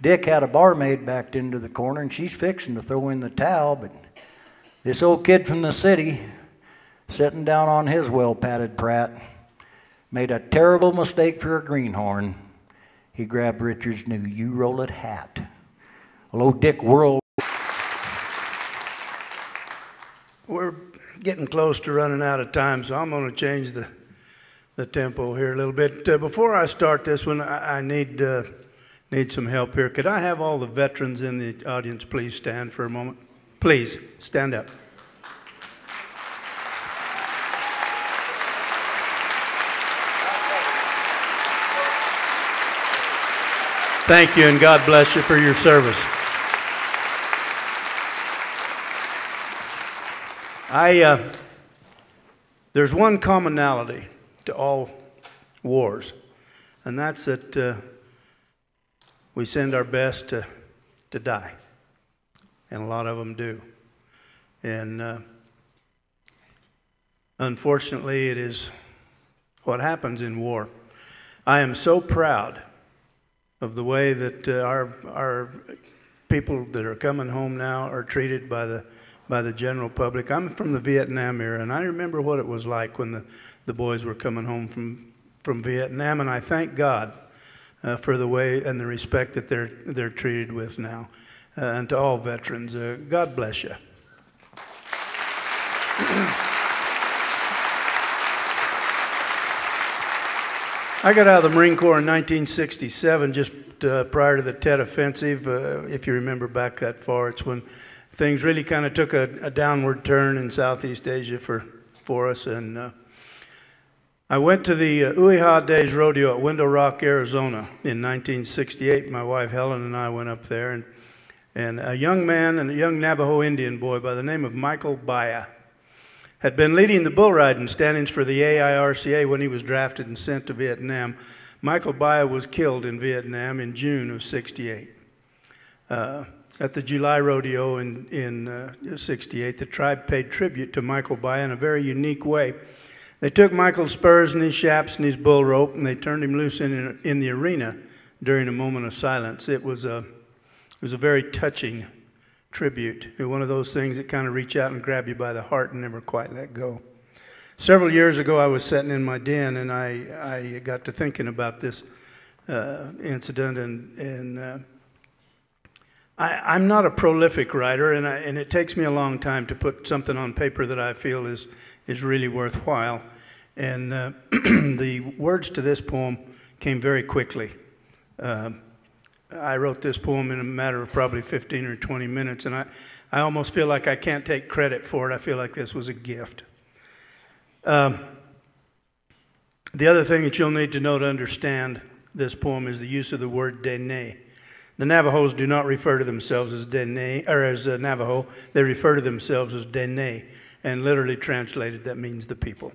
Speaker 3: Dick had a barmaid backed into the corner, and she's fixing to throw in the towel, but this old kid from the city, sitting down on his well-padded Pratt, made a terrible mistake for a greenhorn. He grabbed Richard's new U-rolled hat. Well, old Dick whirled.
Speaker 4: We're getting close to running out of time, so I'm going to change the tempo here a little bit. Before I start this one, I need some help here. Could I have all the veterans in the audience please stand for a moment? Please, stand up. Thank you, and God bless you for your service. There's one commonality to all wars, and that's that we send our best to die, and a lot of them do. And unfortunately, it is what happens in war. I am so proud of the way that our people that are coming home now are treated by the general public. I'm from the Vietnam era, and I remember what it was like when the boys were coming home from Vietnam, and I thank God for the way and the respect that they're treated with now. And to all veterans, God bless you. I got out of the Marine Corps in 1967, just prior to the Tet Offensive. If you remember back that far, it's when things really kind of took a downward turn in Southeast Asia for us. And I went to the Uiha Days Rodeo at Window Rock, Arizona in 1968. My wife Helen and I went up there, and a young man and a young Navajo Indian boy by the name of Michael Baya had been leading the bull riding standings for the AIRCA when he was drafted and sent to Vietnam. Michael Baya was killed in Vietnam in June of '68. At the July Rodeo in '68, the tribe paid tribute to Michael Baya in a very unique way. They took Michael's spurs and his chaps and his bull rope, and they turned him loose in the arena during a moment of silence. It was a very touching tribute. It was one of those things that kind of reach out and grab you by the heart and never quite let go. Several years ago, I was sitting in my den, and I got to thinking about this incident, and I'm not a prolific writer, and it takes me a long time to put something on paper that I feel is really worthwhile. And the words to this poem came very quickly. I wrote this poem in a matter of probably 15 or 20 minutes, and I almost feel like I can't take credit for it. I feel like this was a gift. The other thing that you'll need to know to understand this poem is the use of the word Dene. The Navajos do not refer to themselves as Dene, or as Navajo. They refer to themselves as Dene, and literally translated, that means the people.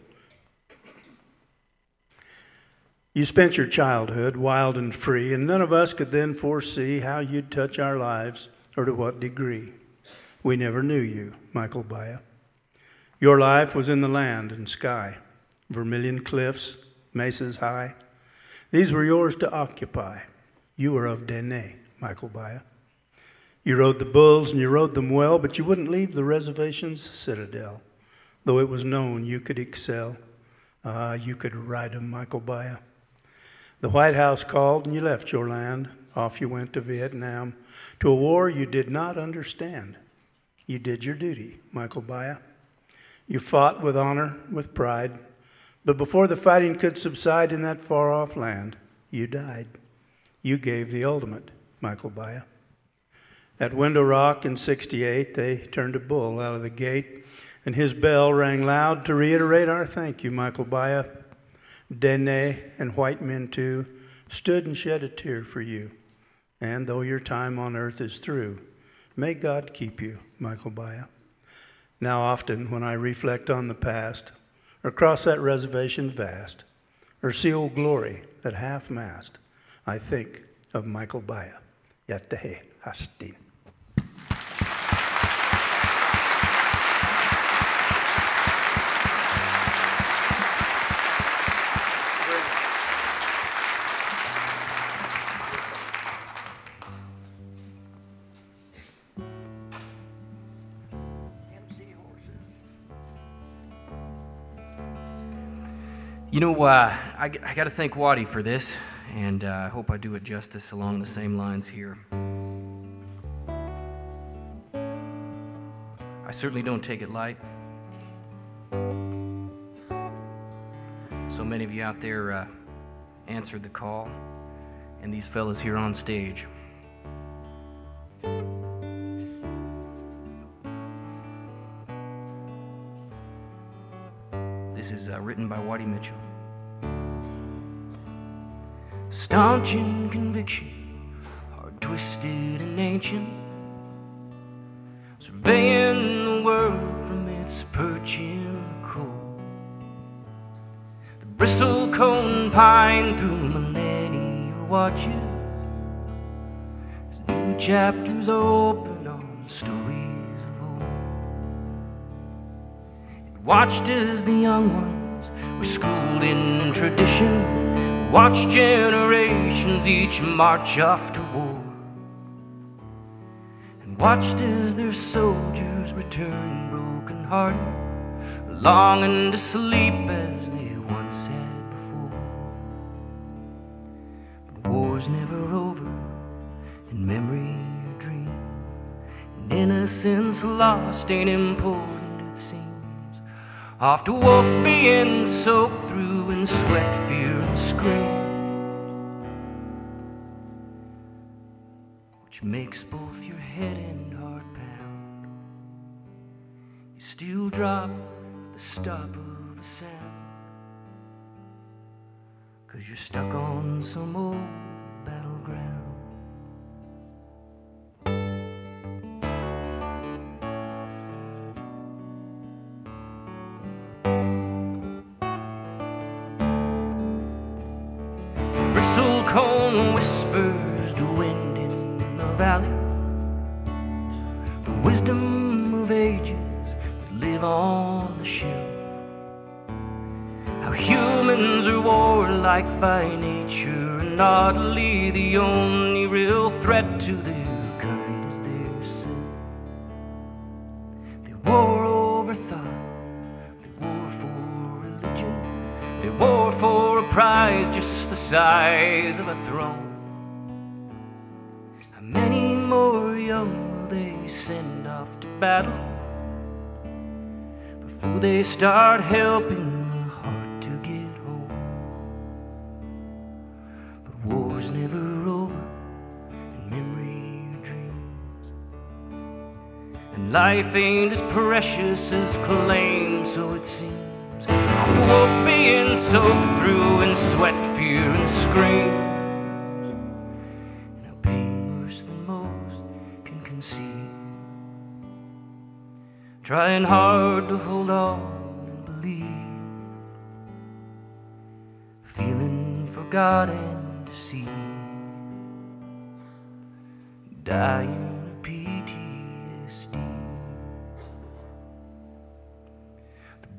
Speaker 4: You spent your childhood wild and free, and none of us could then foresee how you'd touch our lives or to what degree. We never knew you, Michael Baya. Your life was in the land and sky, vermilion cliffs, mesas high. These were yours to occupy. You were of Dene, Michael Baya. You rode the bulls and you rode them well, but you wouldn't leave the reservation's citadel, though it was known you could excel. You could ride 'em, Michael Baya. The White House called and you left your land. Off you went to Vietnam, to a war you did not understand. You did your duty, Michael Baya. You fought with honor, with pride, but before the fighting could subside in that far-off land, you died. You gave the ultimate, Michael Baya. At Window Rock in '68, they turned a bull out of the gate, and his bell rang loud to reiterate our thank you, Michael Baya. Dene and white men too stood and shed a tear for you. And though your time on earth is through, may God keep you, Michael Baya. Now often when I reflect on the past, or cross that reservation vast, or see old glory at half-mast, I think of Michael Baya. Yatehe Hastin.
Speaker 5: You know, I got to thank Waddy for this, and I hope I do it justice along the same lines here. I certainly don't take it light. So many of you out there answered the call, and these fellas here on stage. This is written by Waddy Mitchell. Staunch in conviction, hard twisted and ancient, surveying the world from its perch in the cold. The bristlecone pine through millennia watches as new chapters open on stories of old. It watched as the young ones were schooled in tradition, watch generations each march off to war, and watched as their soldiers returned broken-hearted, longing to sleep as they once had before. But war's never over, and memory a dream, and innocence lost ain't important it seems. Off to walk being soaked through in sweat, fear, and scream, which makes both your head and heart pound. steel drop at the stop of a sound, 'cause you're stuck on some old battleground. Bristlecone whispers the wind in the valley, the wisdom of ages that live on the shelf. How humans are warlike by nature, and oddly the only real threat to their kind is their self. They war over thought, they war for religion, they war for a prize just the size of a throne. How many more young will they send off to battle before they start helping the heart to get home? But war's never over, and memory dreams, and life ain't as precious as claimed, so it seems. We're being soaked through in sweat, fear, and screams, and a pain worse than most can conceive. Trying hard to hold on and believe, feeling forgotten to see, dying of PTSD.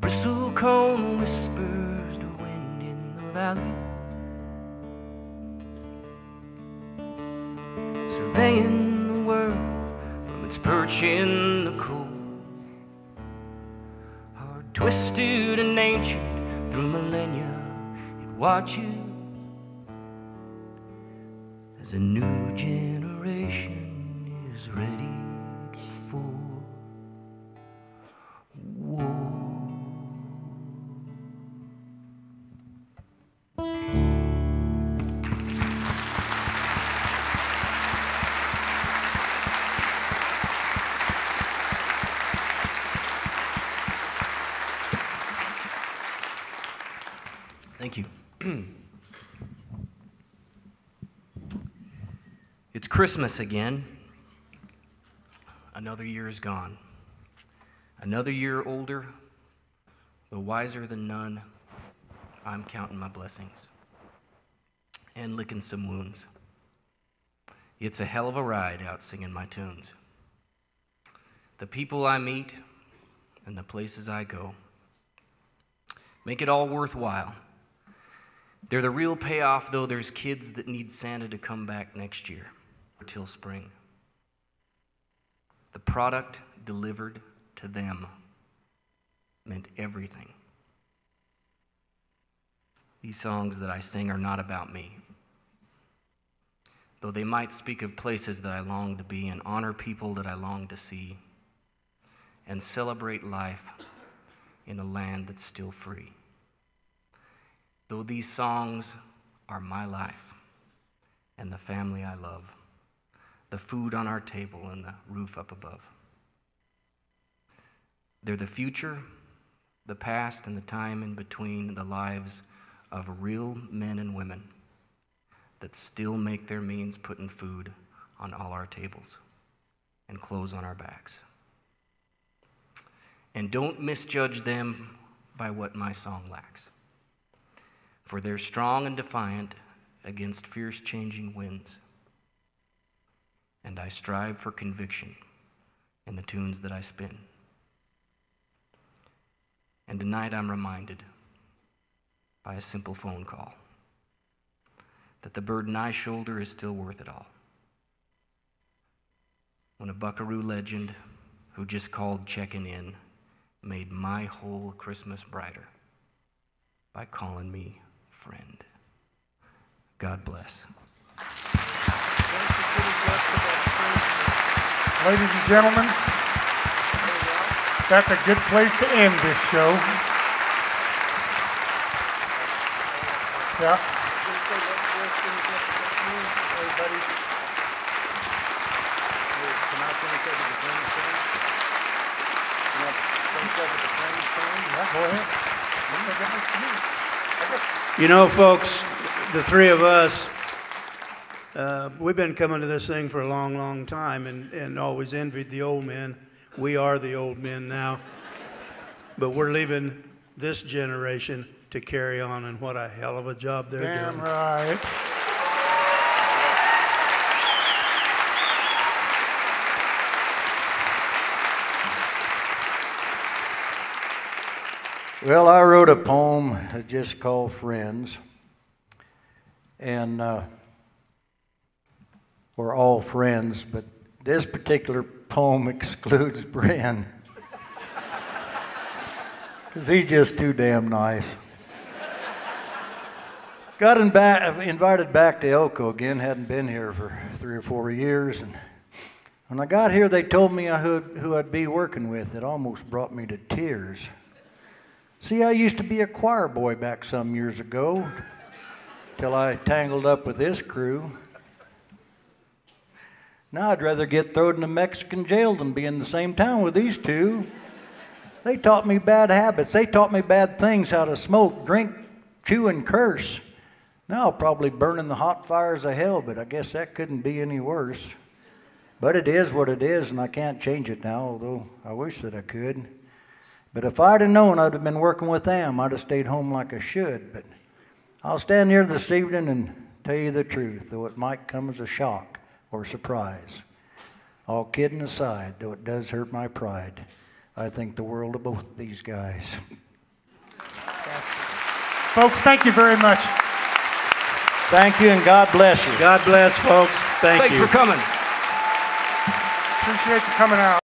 Speaker 5: Bristlecone whispers the wind in the valley, surveying the world from its perch in the cold. Hard twisted and ancient through millennia, it watches as a new generation is ready for war. Thank you. It's Christmas again. Another year is gone. Another year older, though wiser than none. I'm counting my blessings and licking some wounds. It's a hell of a ride out singing my tunes. The people I meet and the places I go make it all worthwhile. They're the real payoff, though there's kids that need Santa to come back next year till spring. The product delivered to them meant everything. These songs that I sing are not about me, though they might speak of places that I long to be and honor people that I long to see and celebrate life in a land that's still free. Though these songs are my life and the family I love, the food on our table and the roof up above. They're the future, the past, and the time in between, the lives of real men and women that still make their means putting food on all our tables and clothes on our backs. And don't misjudge them by what my song lacks, for they're strong and defiant against fierce changing winds. And I strive for conviction in the tunes that I spin. And tonight I'm reminded by a simple phone call that the burden I shoulder is still worth it all. When a buckaroo legend who just called checking in made my whole Christmas brighter by calling me friend. God bless.
Speaker 2: Ladies and gentlemen, that's a good place to end this show. Yeah.
Speaker 4: You know, folks, the three of us, we've been coming to this thing for a long, long time and always envied the old men. We are the old men now. But we're leaving this generation to carry on, and what a hell of a job they're doing.
Speaker 2: Damn right.
Speaker 3: Well, I wrote a poem just called Friends, and we're all friends, but this particular poem excludes Brenn, because he's just too damn nice. Got invited back to Elko again, hadn't been here for 3 or 4 years, and when I got here they told me who I'd be working with. It almost brought me to tears. See, I used to be a choir boy back some years ago, till I tangled up with this crew. Now I'd rather get thrown in a Mexican jail than be in the same town with these two. They taught me bad habits. They taught me bad things, how to smoke, drink, chew, and curse. Now I'll probably burn in the hot fires of hell, but I guess that couldn't be any worse. But it is what it is, and I can't change it now, although I wish that I could. But if I'd have known I'd have been working with them, I'd have stayed home like I should. But I'll stand here this evening and tell you the truth, though it might come as a shock or surprise. All kidding aside, though it does hurt my pride, I think the world of both of these guys.
Speaker 2: Folks, thank you very much.
Speaker 3: Thank you, and God bless you.
Speaker 4: God bless, folks. Thanks
Speaker 5: for coming.
Speaker 2: Appreciate you coming out.